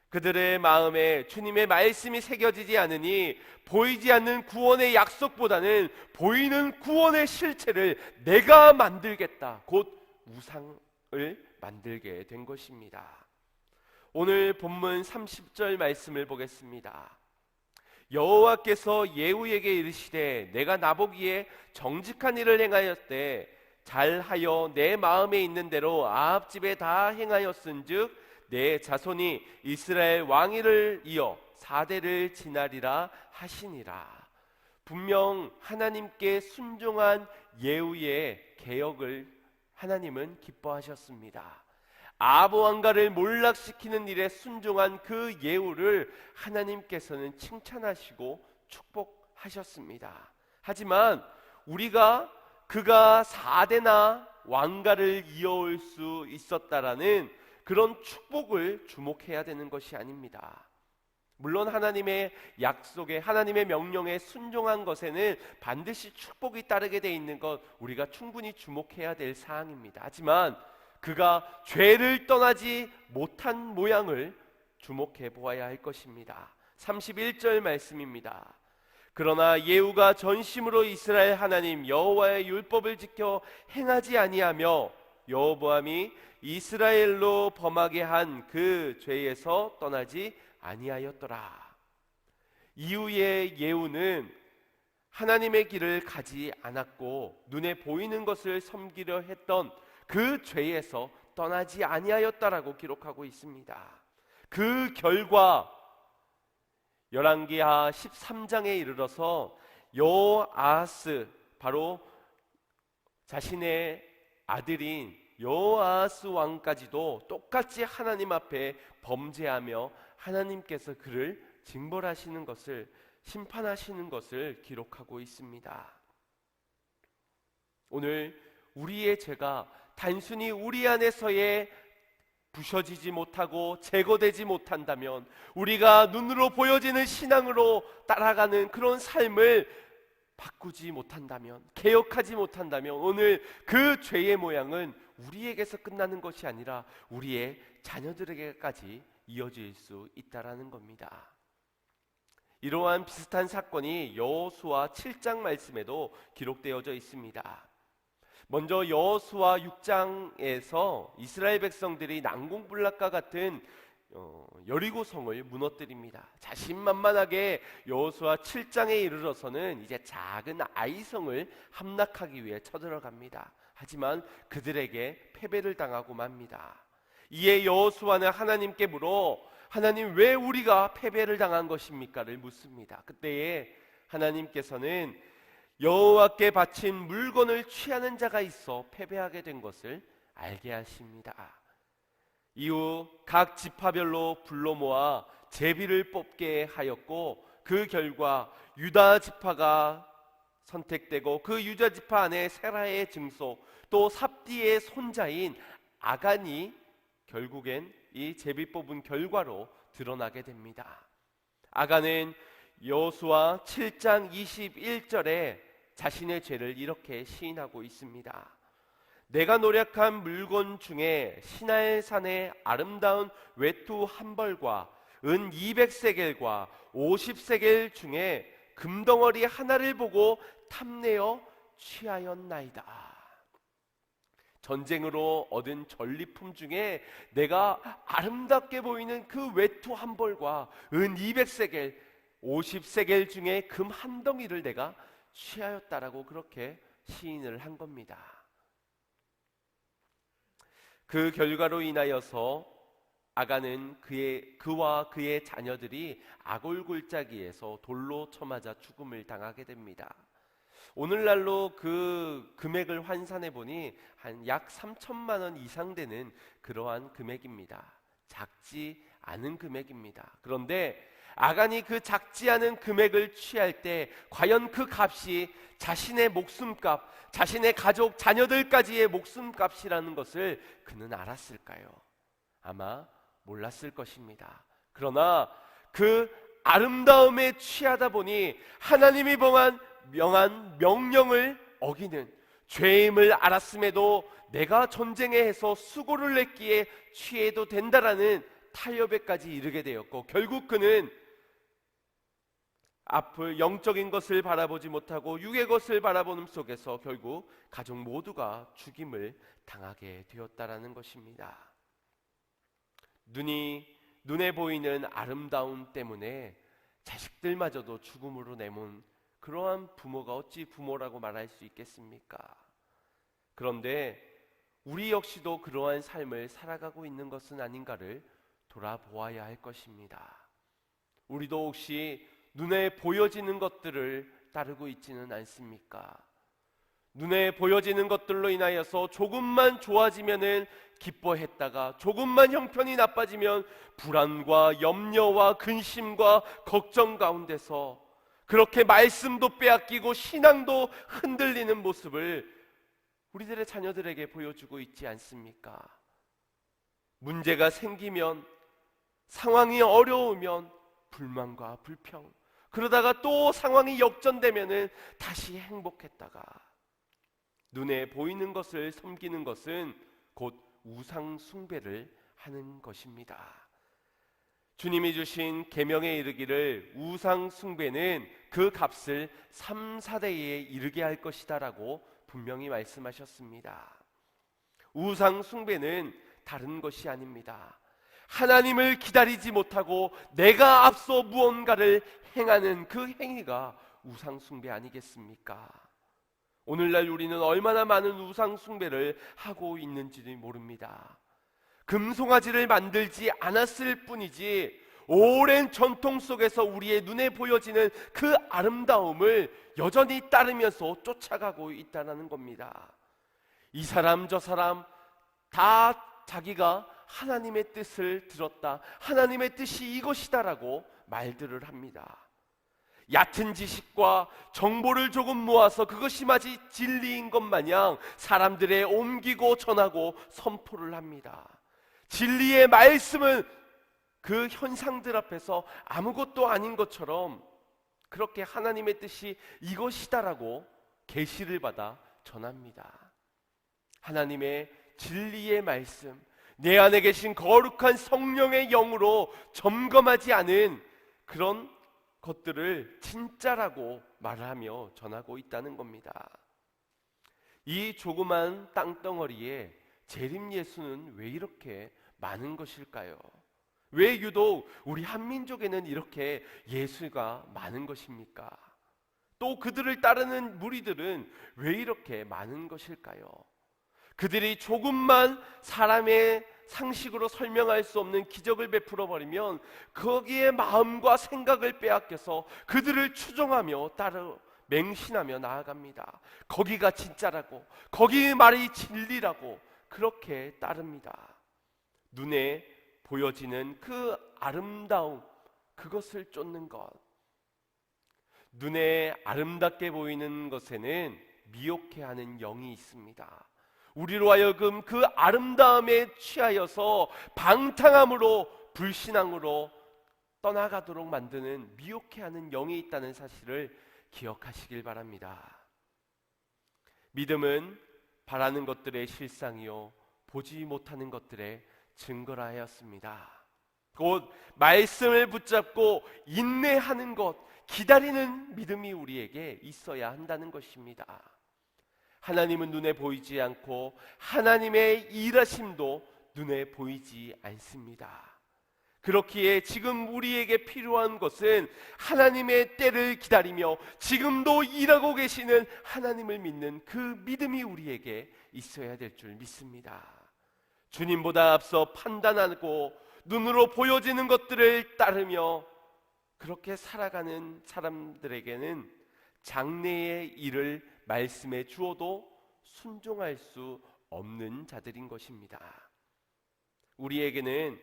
그들의 마음에 주님의 말씀이 새겨지지 않으니 보이지 않는 구원의 약속보다는 보이는 구원의 실체를 내가 만들겠다, 곧 우상을 만들게 된 것입니다. 오늘 본문 30절 말씀을 보겠습니다. 여호와께서 예후에게 이르시되 내가 나보기에 정직한 일을 행하였되 잘하여 내 마음에 있는 대로 아합 집에 다 행하였은즉 내 자손이 이스라엘 왕위를 이어 4대를 지나리라 하시니라. 분명 하나님께 순종한 예후의 개혁을 하나님은 기뻐하셨습니다. 아합 왕가를 몰락시키는 일에 순종한 그 예후를 하나님께서는 칭찬하시고 축복하셨습니다. 하지만 그가 4대나 왕가를 이어올 수 있었다라는 그런 축복을 주목해야 되는 것이 아닙니다. 물론 하나님의 약속에, 하나님의 명령에 순종한 것에는 반드시 축복이 따르게 돼 있는 것 우리가 충분히 주목해야 될 사항입니다. 하지만 그가 죄를 떠나지 못한 모양을 주목해 보아야 할 것입니다. 31절 말씀입니다. 그러나 예후가 전심으로 이스라엘 하나님 여호와의 율법을 지켜 행하지 아니하며 여로보암이 이스라엘로 범하게 한 그 죄에서 떠나지 아니하였더라. 이후에 예후는 하나님의 길을 가지 않았고 눈에 보이는 것을 섬기려 했던 그 죄에서 떠나지 아니하였다라고 기록하고 있습니다. 그 결과 열왕기하 13장에 이르러서 여호아하스, 바로 자신의 아들인 여호아하스 왕까지도 똑같이 하나님 앞에 범죄하며 하나님께서 그를 징벌하시는 것을, 심판하시는 것을 기록하고 있습니다. 오늘 우리의 죄가 단순히 우리 안에서의 부셔지지 못하고 제거되지 못한다면, 우리가 눈으로 보여지는 신앙으로 따라가는 그런 삶을 바꾸지 못한다면, 개혁하지 못한다면, 오늘 그 죄의 모양은 우리에게서 끝나는 것이 아니라 우리의 자녀들에게까지 이어질 수 있다라는 겁니다. 이러한 비슷한 사건이 여호수아 7장 말씀에도 기록되어져 있습니다. 먼저 여호수아 6장에서 이스라엘 백성들이 난공불락과 같은 여리고성을 무너뜨립니다. 자신만만하게 여호수아 7장에 이르러서는 이제 작은 아이성을 함락하기 위해 쳐들어갑니다. 하지만 그들에게 패배를 당하고 맙니다. 이에 여호수아는 하나님께 물어, 하나님 왜 우리가 패배를 당한 것입니까를 묻습니다. 그때에 하나님께서는 여호와께 바친 물건을 취하는 자가 있어 패배하게 된 것을 알게 하십니다. 이후 각 지파별로 불러 모아 제비를 뽑게 하였고, 그 결과 유다 지파가 선택되고 그 유다 지파 안에 세라의 증손 또 삽디의 손자인 아간이 결국엔 이 제비 뽑은 결과로 드러나게 됩니다. 아간은 여호수아 7장 21절에 자신의 죄를 이렇게 시인하고 있습니다. 내가 노력한 물건 중에 시날산의 아름다운 외투 한 벌과 은 200세겔과 50세겔 중에 금덩어리 하나를 보고 탐내어 취하였나이다. 전쟁으로 얻은 전리품 중에 내가 아름답게 보이는 그 외투 한 벌과 은 200세겔, 50세겔 중에 금 한 덩이를 내가 취하였다라고 그렇게 시인을 한 겁니다. 그 결과로 인하여서 아간은 그와 그의 자녀들이 아골골짜기에서 돌로 쳐맞아 죽음을 당하게 됩니다. 오늘날로 그 금액을 환산해 보니 한 약 3천만 원 이상 되는 그러한 금액입니다. 작지 않은 금액입니다. 그런데 아간이 그 작지 않은 금액을 취할 때 과연 그 값이 자신의 목숨값, 자신의 가족, 자녀들까지의 목숨값이라는 것을 그는 알았을까요? 아마 몰랐을 것입니다. 그러나 그 아름다움에 취하다 보니 하나님이 명한 명령을 어기는, 죄임을 알았음에도 내가 전쟁에 해서 수고를 냈기에 취해도 된다라는 타협에까지 이르게 되었고, 결국 그는 앞을 영적인 것을 바라보지 못하고 육의 것을 바라보는 속에서 결국 가족 모두가 죽임을 당하게 되었다라는 것입니다. 눈에 보이는 아름다움 때문에 자식들마저도 죽음으로 내몬 그러한 부모가 어찌 부모라고 말할 수 있겠습니까? 그런데 우리 역시도 그러한 삶을 살아가고 있는 것은 아닌가를 돌아보아야 할 것입니다. 우리도 혹시 눈에 보여지는 것들을 따르고 있지는 않습니까? 눈에 보여지는 것들로 인하여서 조금만 좋아지면은 기뻐했다가 조금만 형편이 나빠지면 불안과 염려와 근심과 걱정 가운데서 그렇게 말씀도 빼앗기고 신앙도 흔들리는 모습을 우리들의 자녀들에게 보여주고 있지 않습니까? 문제가 생기면, 상황이 어려우면 불만과 불평, 그러다가 또 상황이 역전되면은 다시 행복했다가, 눈에 보이는 것을 섬기는 것은 곧 우상 숭배를 하는 것입니다. 주님이 주신 계명에 이르기를 우상 숭배는 그 값을 3, 4대에 이르게 할 것이다 라고 분명히 말씀하셨습니다. 우상 숭배는 다른 것이 아닙니다. 하나님을 기다리지 못하고 내가 앞서 무언가를 행하는 그 행위가 우상 숭배 아니겠습니까? 오늘날 우리는 얼마나 많은 우상 숭배를 하고 있는지 모릅니다. 금송아지를 만들지 않았을 뿐이지 오랜 전통 속에서 우리의 눈에 보여지는 그 아름다움을 여전히 따르면서 쫓아가고 있다는 겁니다. 이 사람 저 사람 다 자기가 하나님의 뜻을 들었다, 하나님의 뜻이 이것이다라고 말들을 합니다. 얕은 지식과 정보를 조금 모아서 그것이 마치 진리인 것 마냥 사람들에 옮기고 전하고 선포를 합니다. 진리의 말씀은 그 현상들 앞에서 아무것도 아닌 것처럼 그렇게 하나님의 뜻이 이것이다라고 계시를 받아 전합니다. 하나님의 진리의 말씀, 내 안에 계신 거룩한 성령의 영으로 점검하지 않은 그런 것들을 진짜라고 말하며 전하고 있다는 겁니다. 이 조그만 땅덩어리에 재림 예수는 왜 이렇게 많은 것일까요? 왜 유독 우리 한민족에는 이렇게 예수가 많은 것입니까? 또 그들을 따르는 무리들은 왜 이렇게 많은 것일까요? 그들이 조금만 사람의 상식으로 설명할 수 없는 기적을 베풀어 버리면 거기에 마음과 생각을 빼앗겨서 그들을 추종하며 따르 맹신하며 나아갑니다. 거기가 진짜라고, 거기 말이 진리라고 그렇게 따릅니다. 눈에 보여지는 그 아름다움, 그것을 쫓는 것. 눈에 아름답게 보이는 것에는 미혹해 하는 영이 있습니다. 우리로 하여금 그 아름다움에 취하여서 방탕함으로, 불신앙으로 떠나가도록 만드는 미혹해 하는 영이 있다는 사실을 기억하시길 바랍니다. 믿음은 바라는 것들의 실상이요 보지 못하는 것들의 증거라 하였습니다. 곧 말씀을 붙잡고 인내하는 것, 기다리는 믿음이 우리에게 있어야 한다는 것입니다. 하나님은 눈에 보이지 않고 하나님의 일하심도 눈에 보이지 않습니다. 그렇기에 지금 우리에게 필요한 것은 하나님의 때를 기다리며 지금도 일하고 계시는 하나님을 믿는 그 믿음이 우리에게 있어야 될 줄 믿습니다. 주님보다 앞서 판단하고 눈으로 보여지는 것들을 따르며 그렇게 살아가는 사람들에게는 장래의 일을 말씀해 주어도 순종할 수 없는 자들인 것입니다. 우리에게는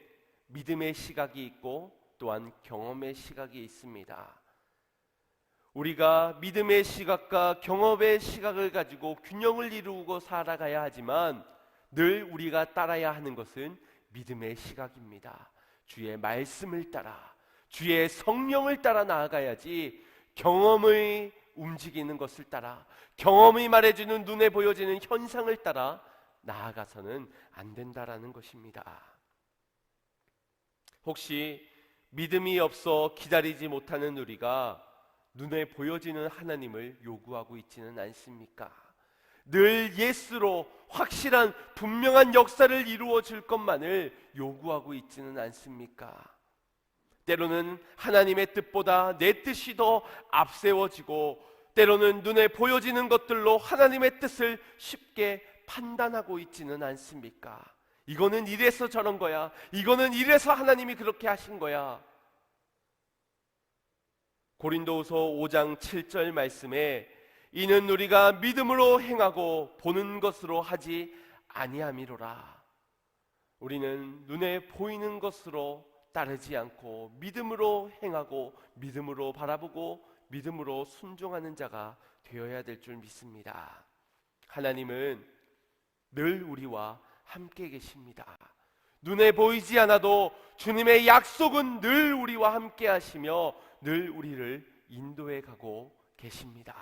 믿음의 시각이 있고 또한 경험의 시각이 있습니다. 우리가 믿음의 시각과 경험의 시각을 가지고 균형을 이루고 살아가야 하지만 늘 우리가 따라야 하는 것은 믿음의 시각입니다. 주의 말씀을 따라, 주의 성령을 따라 나아가야지 경험의 움직이는 것을 따라, 경험이 말해주는 눈에 보여지는 현상을 따라 나아가서는 안 된다라는 것입니다. 혹시 믿음이 없어 기다리지 못하는 우리가 눈에 보여지는 하나님을 요구하고 있지는 않습니까? 늘 예수로 확실한 분명한 역사를 이루어 줄 것만을 요구하고 있지는 않습니까? 때로는 하나님의 뜻보다 내 뜻이 더 앞세워지고 때로는 눈에 보여지는 것들로 하나님의 뜻을 쉽게 판단하고 있지는 않습니까? 이거는 이래서 저런 거야, 이거는 이래서 하나님이 그렇게 하신 거야. 고린도후서 5장 7절 말씀에 이는 우리가 믿음으로 행하고 보는 것으로 하지 아니함이로라. 우리는 눈에 보이는 것으로 따르지 않고 믿음으로 행하고 믿음으로 바라보고 믿음으로 순종하는 자가 되어야 될 줄 믿습니다. 하나님은 늘 우리와 함께 계십니다. 눈에 보이지 않아도 주님의 약속은 늘 우리와 함께 하시며 늘 우리를 인도해 가고 계십니다.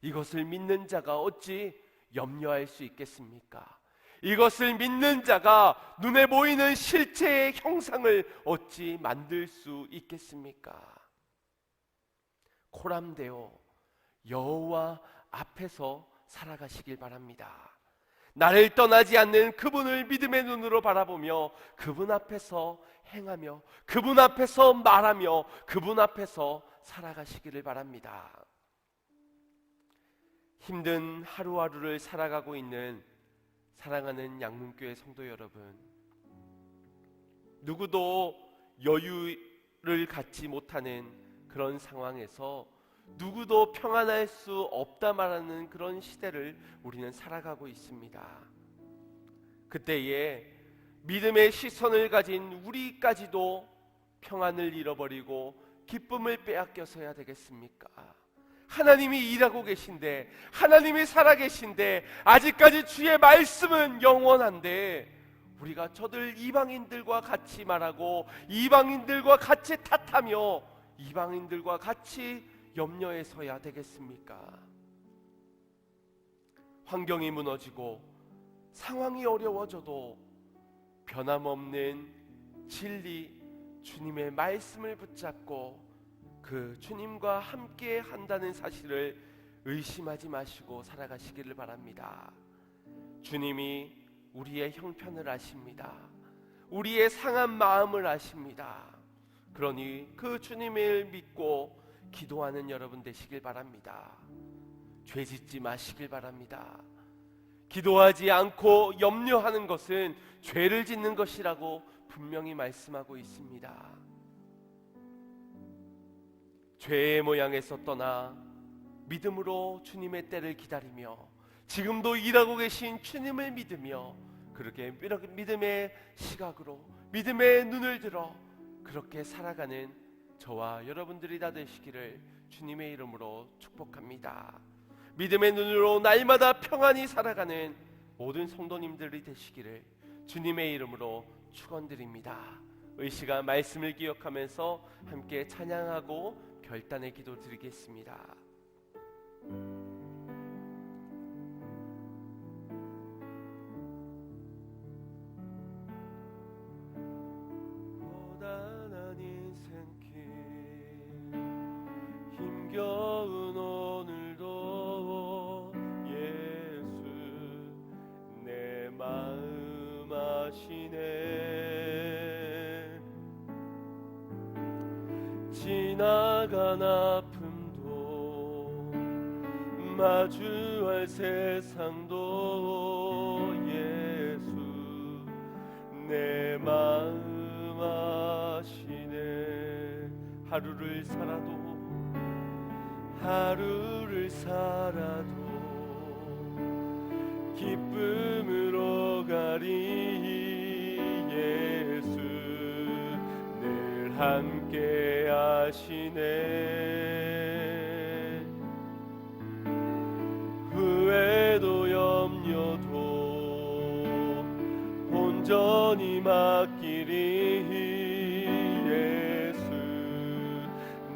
이것을 믿는 자가 어찌 염려할 수 있겠습니까? 이것을 믿는 자가 눈에 보이는 실체의 형상을 어찌 만들 수 있겠습니까? 코람되어 여호와 앞에서 살아가시길 바랍니다. 나를 떠나지 않는 그분을 믿음의 눈으로 바라보며 그분 앞에서 행하며 그분 앞에서 말하며 그분 앞에서 살아가시기를 바랍니다. 힘든 하루하루를 살아가고 있는 사랑하는 양문교회 성도 여러분, 누구도 여유를 갖지 못하는 그런 상황에서 누구도 평안할 수 없다 말하는 그런 시대를 우리는 살아가고 있습니다. 그때에 믿음의 시선을 가진 우리까지도 평안을 잃어버리고 기쁨을 빼앗겨서야 되겠습니까? 하나님이 일하고 계신데, 하나님이 살아계신데, 아직까지 주의 말씀은 영원한데 우리가 저들 이방인들과 같이 말하고 이방인들과 같이 탓하며 이방인들과 같이 염려해서야 되겠습니까? 환경이 무너지고 상황이 어려워져도 변함없는 진리 주님의 말씀을 붙잡고 그 주님과 함께 한다는 사실을 의심하지 마시고 살아가시기를 바랍니다. 주님이 우리의 형편을 아십니다. 우리의 상한 마음을 아십니다. 그러니 그 주님을 믿고 기도하는 여러분 되시길 바랍니다. 죄 짓지 마시길 바랍니다. 기도하지 않고 염려하는 것은 죄를 짓는 것이라고 분명히 말씀하고 있습니다. 죄의 모양에서 떠나 믿음으로 주님의 때를 기다리며 지금도 일하고 계신 주님을 믿으며 그렇게 믿음의 시각으로 믿음의 눈을 들어 그렇게 살아가는 저와 여러분들이 다 되시기를 주님의 이름으로 축복합니다. 믿음의 눈으로 날마다 평안히 살아가는 모든 성도님들이 되시기를 주님의 이름으로 축원드립니다. 이 시간 말씀을 기억하면서 함께 찬양하고 결단의 기도 드리겠습니다. 고단한 인생길 힘겨운 오늘도 예수 내 마음 아시네. 지나간 아픔도 마주할 세상도 예수 내 마음 아시네. 하루를 살아도 기쁨으로 가리 예수 늘 함께 하시네. 후회도 염려도 온전히 맡기리 예수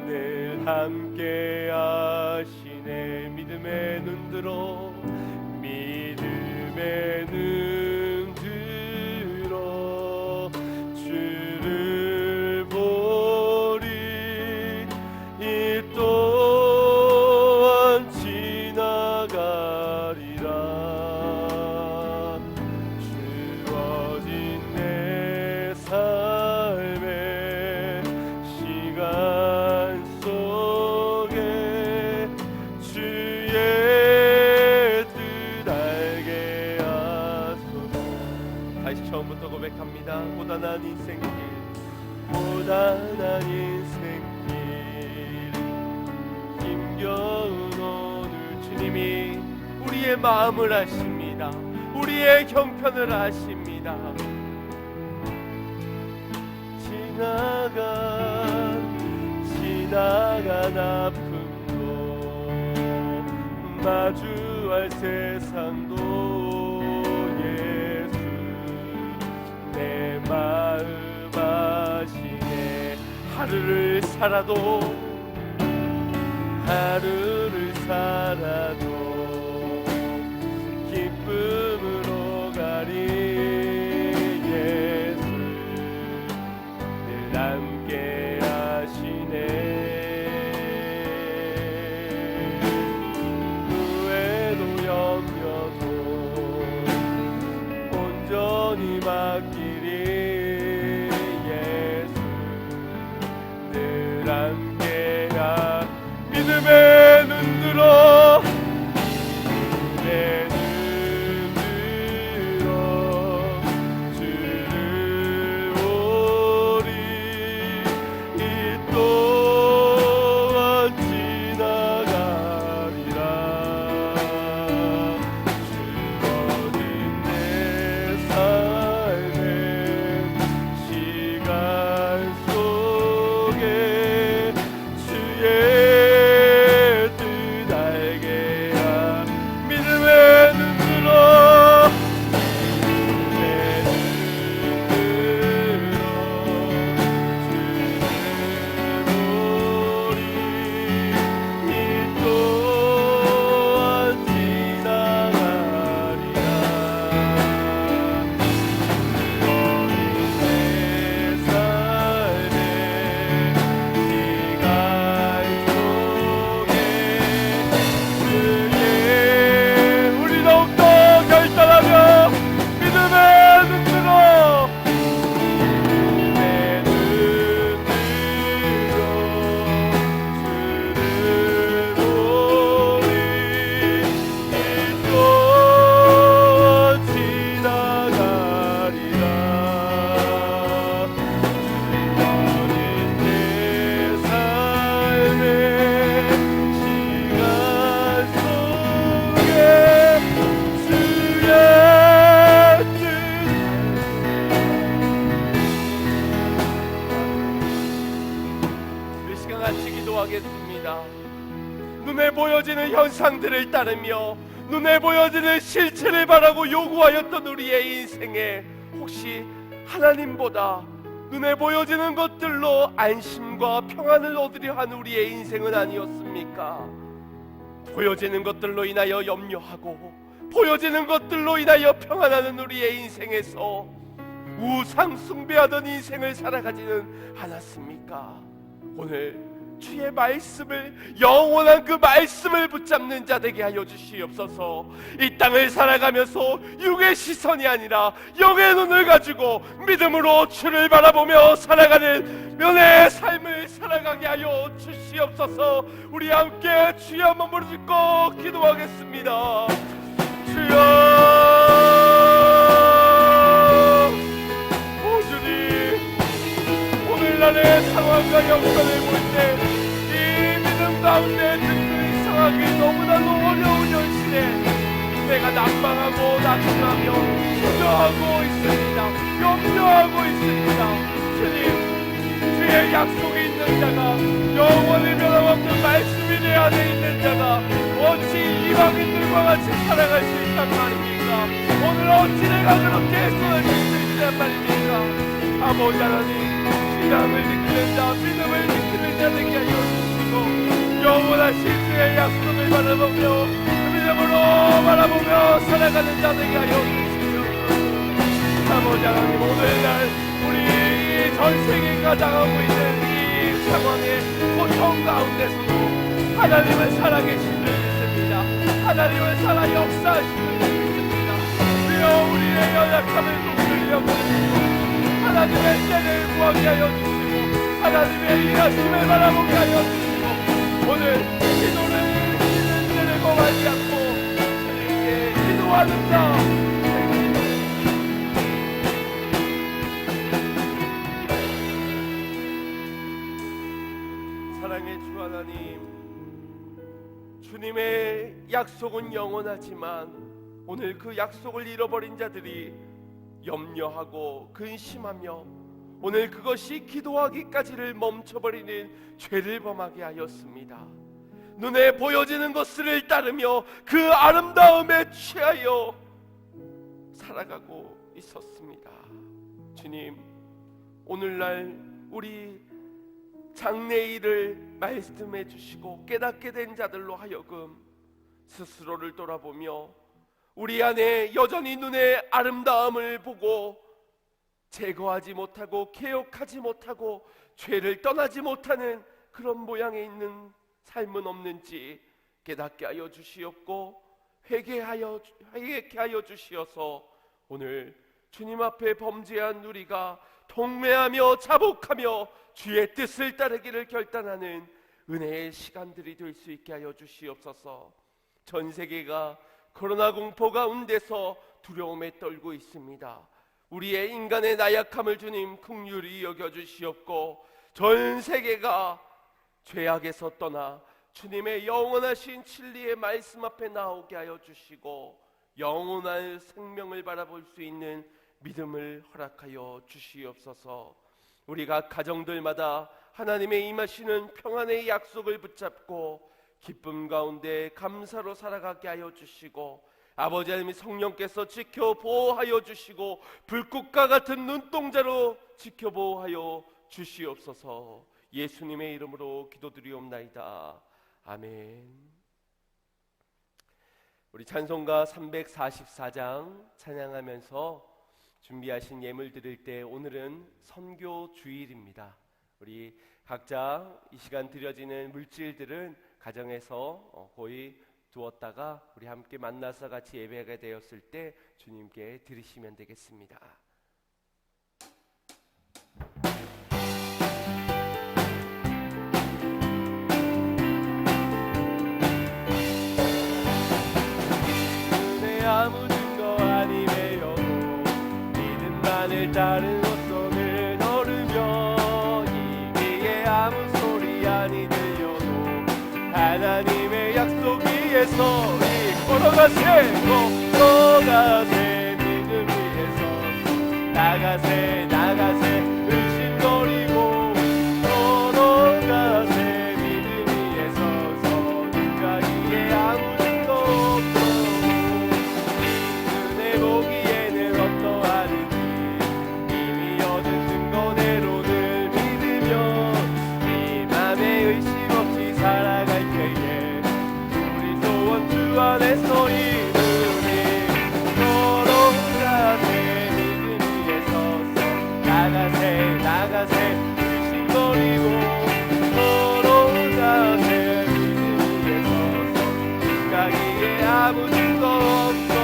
늘 함께 하시네. 믿음의 눈 들어 믿음의 눈 들어 주를 보리. 이 또한 지나가리라. 주어진 내 삶의 시간 속에 주의 뜻 알게 하소서. 다시 처음부터 고백합니다. 고단한 인생길 힘겨운 오늘 주님이 우리의 마음을 아십니다. 우리의 형편을 아십니다. 지나간 아픔 마주할 세상도 예수 내 마음 아시네. 하루를 살아도 기쁨으로 가리. 예수 늘 함께 하시네. 후회도 염려도 온전히 맡기리. 예수 늘 함께하. 믿음의 눈 들어 내 눈 들어 주를 보리. 이 또한 지나가리라. 주어진 내 삶의 시간 속에 주의 눈에 보여지는 현상들을 따르며 눈에 보여지는 실체를 바라고 요구하였던 우리의 인생에 혹시 하나님보다 눈에 보여지는 것들로 안심과 평안을 얻으려 한 우리의 인생은 아니었습니까? 보여지는 것들로 인하여 염려하고 보여지는 것들로 인하여 평안하는 우리의 인생에서 우상 숭배하던 인생을 살아가지는 않았습니까? 오늘 주의 말씀을, 영원한 그 말씀을 붙잡는 자 되게 하여 주시옵소서. 이 땅을 살아가면서 육의 시선이 아니라 영의 눈을 가지고 믿음으로 주를 바라보며 살아가는 면의 삶을 살아가게 하여 주시옵소서. 우리 함께 주여 한번 무릎 꿇고 기도하겠습니다. 주여, 오 주님, 오늘날의 상황과 형편을 볼 때 이 믿음 가운데 듣는 상황이 너무나도 어려운 현실에 내가 난망하고 낙심하며 두려워하고 있습니다. 염려하고 있습니다. 주님, 주의 약속이 있는 자가, 영원히 변함없는 말씀이 내 안에 있는 자가 어찌 이방인들과 같이 살아갈 수 있단 말입니까? 오늘 어찌 내가 그렇게 손을 들 수 있단 말입니까? 아버지 하나님, 신앙을 지키는 자, 믿음을 지키는 자 되게 하여 주시고 영원하신 주의 약속을 바라보며 믿음으로 바라보며 살아가는 자 되게 하여 주시옵소서. 아버지 하나님, 오늘날 우리 전 세계가 당하고 있는 이 상황의 고통 가운데서도 하나님은 살아계신 줄 믿습니다. 하나님은 살아 역사하시는 줄 믿습니다. 주여, 우리의 연약함을 돕으려 주시고 하나님의 때를 구하게 하여 주시고 하나님의 일하심을 바라보게 하여 주시고 오늘 기도를 드리는 때를 범하지 않고 주님께 기도하는 자 사랑의 주 하나님, 주님의 약속은 영원하지만 오늘 그 약속을 잃어버린 자들이 염려하고 근심하며 오늘 그것이 기도하기까지를 멈춰버리는 죄를 범하게 하였습니다. 눈에 보여지는 것을 따르며 그 아름다움에 취하여 살아가고 있었습니다. 주님, 오늘날 우리 장래일을 말씀해 주시고 깨닫게 된 자들로 하여금 스스로를 돌아보며 우리 안에 여전히 눈의 아름다움을 보고 제거하지 못하고 개혁하지 못하고 죄를 떠나지 못하는 그런 모양에 있는 삶은 없는지 깨닫게 하여 주시옵고 회개케 하여 주시어서 오늘 주님 앞에 범죄한 우리가 통회하며 자복하며 주의 뜻을 따르기를 결단하는 은혜의 시간들이 될 수 있게 하여 주시옵소서. 전 세계가 코로나 공포 가운데서 두려움에 떨고 있습니다. 우리의 인간의 나약함을 주님 긍휼히 여겨 주시옵고 전 세계가 죄악에서 떠나 주님의 영원하신 진리의 말씀 앞에 나오게 하여 주시고 영원한 생명을 바라볼 수 있는 믿음을 허락하여 주시옵소서. 우리가 가정들마다 하나님의 임하시는 평안의 약속을 붙잡고 기쁨 가운데 감사로 살아가게 하여 주시고 아버지 하나님 성령께서 지켜 보호하여 주시고 불꽃과 같은 눈동자로 지켜 보호하여 주시옵소서. 예수님의 이름으로 기도드리옵나이다. 아멘. 우리 찬송가 344장 찬양하면서 준비하신 예물 드릴 때 오늘은 선교 주일입니다. 우리 각자 이 시간 드려지는 물질들은 가정에서 거의 두었다가 우리 함께 만나서 같이 예배가 되었을 때 주님께 드리시면 되겠습니다. 아무 증거 아니매여도 믿음만을 따른 어선을 걸으며 이기에 아무 소리 아니 들려도 하나님의 약속 위에서 걸어가세 걸어가세 믿음 위에서 나가세 나가세 의심거리고 걸어가세 믿음 위에서 서가기에 아무 증거 없어 보기에는 어떠하는지 이미 얻은 증거대로를 믿으며 이 맘에 의심 없이 살아갈 때에 우리 소원 주 안에서 이루리 걸어가세 믿음 위에 서서 나가세 나가세 의심거리고 걸어가세 믿음 위에 서서 가기에 아무 증거 없어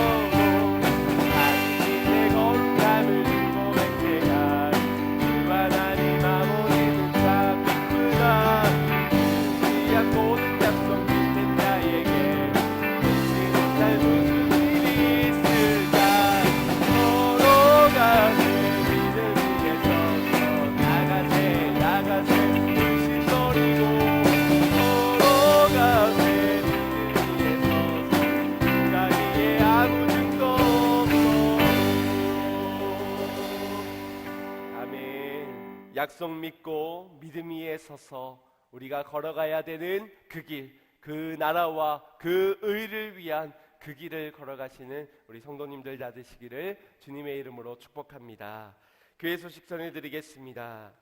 약속 믿고 믿음 위에 서서 우리가 걸어가야 되는 그 길, 그 나라와 그 의를 위한 그 길을 걸어가시는 우리 성도님들 다 되시기를 주님의 이름으로 축복합니다. 교회 소식 전해드리겠습니다.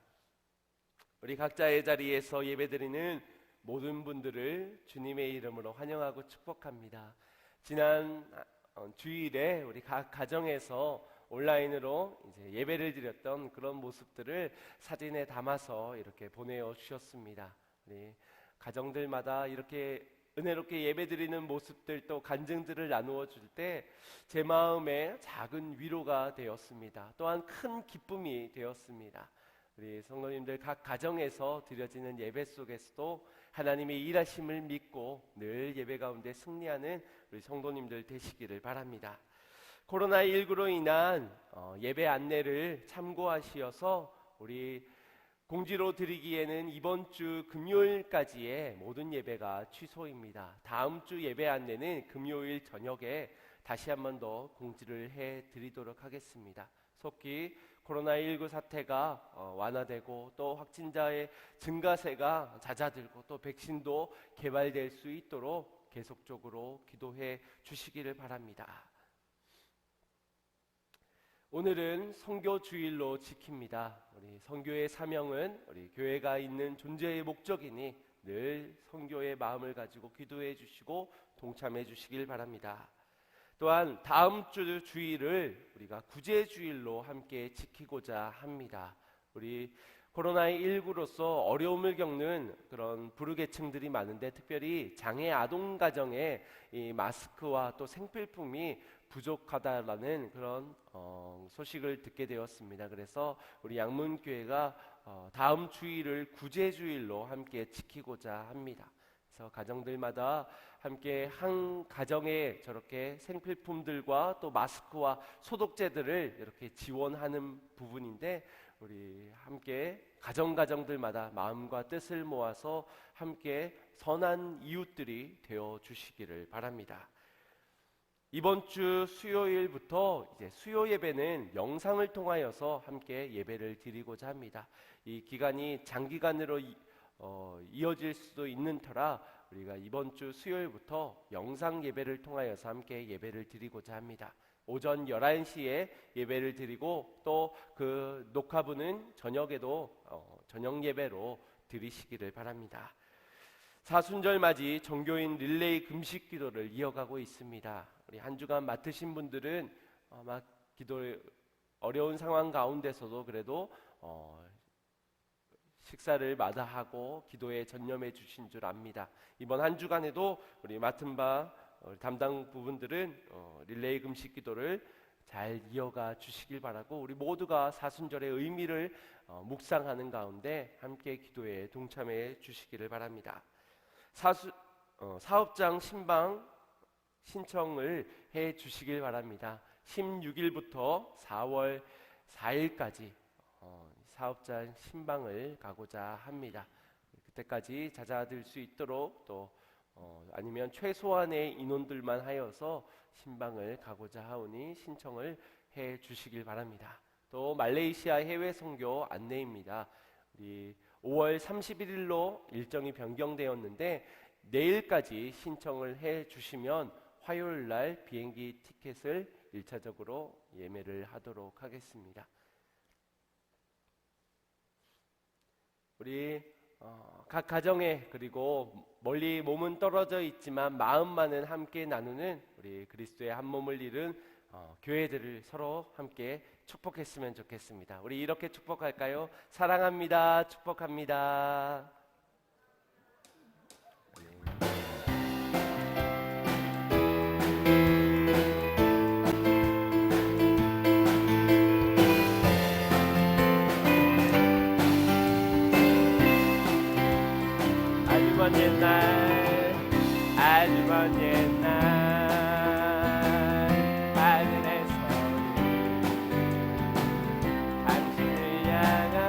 우리 각자의 자리에서 예배드리는 모든 분들을 주님의 이름으로 환영하고 축복합니다. 지난 주일에 우리 각 가정에서 온라인으로 이제 예배를 드렸던 그런 모습들을 사진에 담아서 이렇게 보내어 주셨습니다. 우리 가정들마다 이렇게 은혜롭게 예배드리는 모습들 또 간증들을 나누어 줄 때 제 마음에 작은 위로가 되었습니다. 또한 큰 기쁨이 되었습니다. 우리 성도님들 각 가정에서 드려지는 예배 속에서도 하나님의 일하심을 믿고 늘 예배 가운데 승리하는 우리 성도님들 되시기를 바랍니다. 코로나19로 인한 예배 안내를 참고하시어서 우리 공지로 드리기에는 이번 주 금요일까지의 모든 예배가 취소입니다. 다음 주 예배 안내는 금요일 저녁에 다시 한 번 더 공지를 해드리도록 하겠습니다. 속히 코로나19 사태가 완화되고 또 확진자의 증가세가 잦아들고 또 백신도 개발될 수 있도록 계속적으로 기도해 주시기를 바랍니다. 오늘은 선교 주일로 지킵니다. 우리 선교의 사명은 우리 교회가 있는 존재의 목적이니 늘 선교의 마음을 가지고 기도해 주시고 동참해 주시길 바랍니다. 또한 다음 주 주일을 우리가 구제 주일로 함께 지키고자 합니다. 우리 코로나19로서 어려움을 겪는 그런 부르계층들이 많은데 특별히 장애 아동 가정에 이 마스크와 또 생필품이 부족하다라는 그런 소식을 듣게 되었습니다. 그래서 우리 양문교회가 다음 주일을 구제주일로 함께 지키고자 합니다. 그래서 가정들마다 함께 한 가정에 저렇게 생필품들과 또 마스크와 소독제들을 이렇게 지원하는 부분인데 우리 함께 가정들마다 마음과 뜻을 모아서 함께 선한 이웃들이 되어 주시기를 바랍니다. 이번 주 수요일부터 이제 수요 예배는 영상을 통하여서 함께 예배를 드리고자 합니다. 이 기간이 장기간으로 이어질 수도 있는 터라 우리가 이번 주 수요일부터 영상 예배를 통하여서 함께 예배를 드리고자 합니다. 오전 11시에 예배를 드리고 또 그 녹화부는 저녁에도 저녁 예배로 드리시기를 바랍니다. 사순절 맞이 정교인 릴레이 금식 기도를 이어가고 있습니다. 우리 한 주간 맡으신 분들은 막 기도 어려운 상황 가운데서도 그래도 식사를 마다하고 기도에 전념해 주신 줄 압니다. 이번 한 주간에도 우리 맡은 바 담당 부분들은 릴레이 금식 기도를 잘 이어가 주시길 바라고 우리 모두가 사순절의 의미를 묵상하는 가운데 함께 기도에 동참해 주시기를 바랍니다. 사업장 신방 신청을 해 주시길 바랍니다. 16일부터 4월 4일까지 사업장 신방을 가고자 합니다. 그때까지 잦아들 수 있도록 또 아니면 최소한의 인원들만 하여서 신방을 가고자 하오니 신청을 해 주시길 바랍니다. 또 말레이시아 해외 선교 안내입니다. 우리 5월 31일로 일정이 변경되었는데 내일까지 신청을 해 주시면 화요일 날 비행기 티켓을 1차적으로 예매를 하도록 하겠습니다. 우리 각 가정에 그리고 멀리 몸은 떨어져 있지만 마음만은 함께 나누는 우리 그리스도의 한 몸을 이룬 교회들을 서로 함께 축복했으면 좋겠습니다. 우리 이렇게 축복할까요? 사랑합니다. 축복합니다. 아주 먼 옛날 하늘에서는 당신을 향한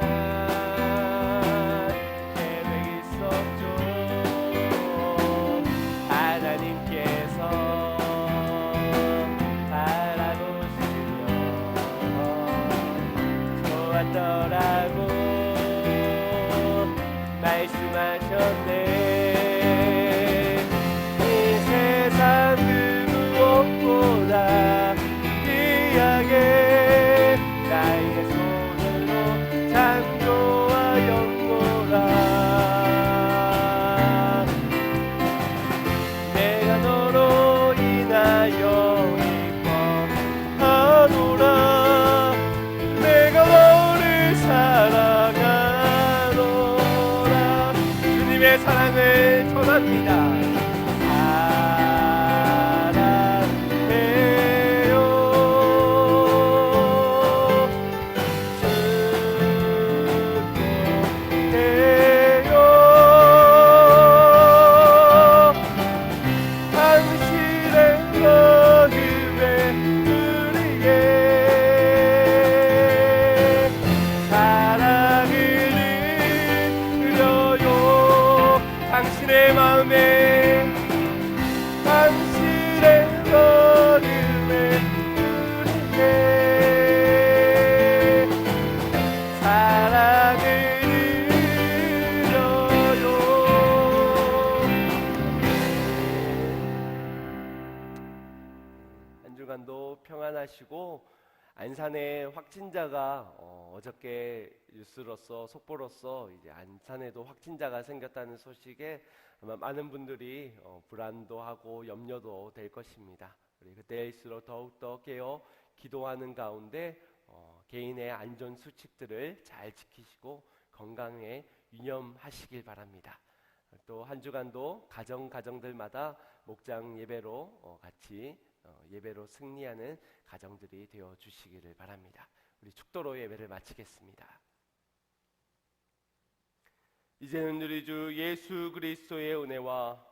주간도 평안하시고 안산에 확진자가 어저께 뉴스로서 속보로서 이제 안산에도 확진자가 생겼다는 소식에 아마 많은 분들이 불안도 하고 염려도 될 것입니다. 우리 그때일수록 더욱더 깨어 기도하는 가운데 개인의 안전 수칙들을 잘 지키시고 건강에 유념하시길 바랍니다. 또 한 주간도 가정들마다 목장 예배로 같이 예배로 승리하는 가정들이 되어 주시기를 바랍니다. 우리 축도로 예배를 마치겠습니다. 이제는 우리 주 예수 그리스도의 은혜와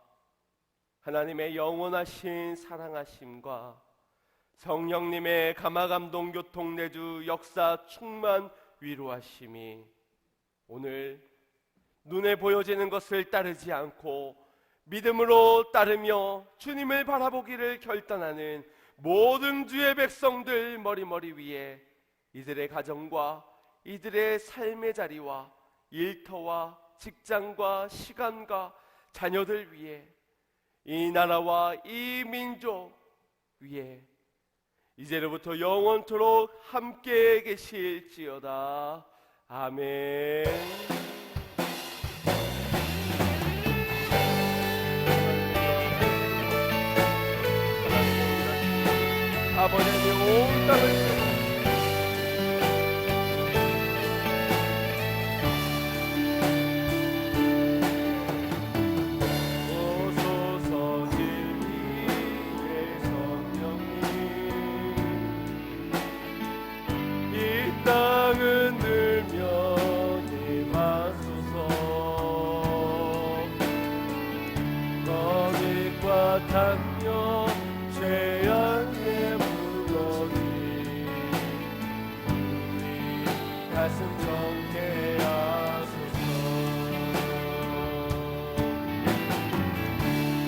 하나님의 영원하신 사랑하심과 성령님의 감화감동 교통 내주 역사 충만 위로하심이 오늘 눈에 보여지는 것을 따르지 않고 믿음으로 따르며 주님을 바라보기를 결단하는 모든 주의 백성들 머리머리 위에 이들의 가정과 이들의 삶의 자리와 일터와 직장과 시간과 자녀들 위에 이 나라와 이 민족 위에 이제로부터 영원토록 함께 계실지어다. 아멘. 아버지의 온 땅을 땅은 늘며 임하소서. 거짓과 탐욕 죄악의 무더기 우리 가슴 정케 하소서.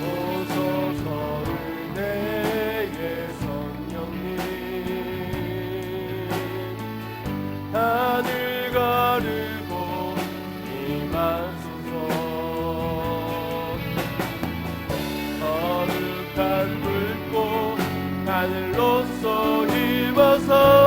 오소서 은혜의 성령님 하늘 가르고 임하소서. 거룩한 불꽃 하늘로서 입어서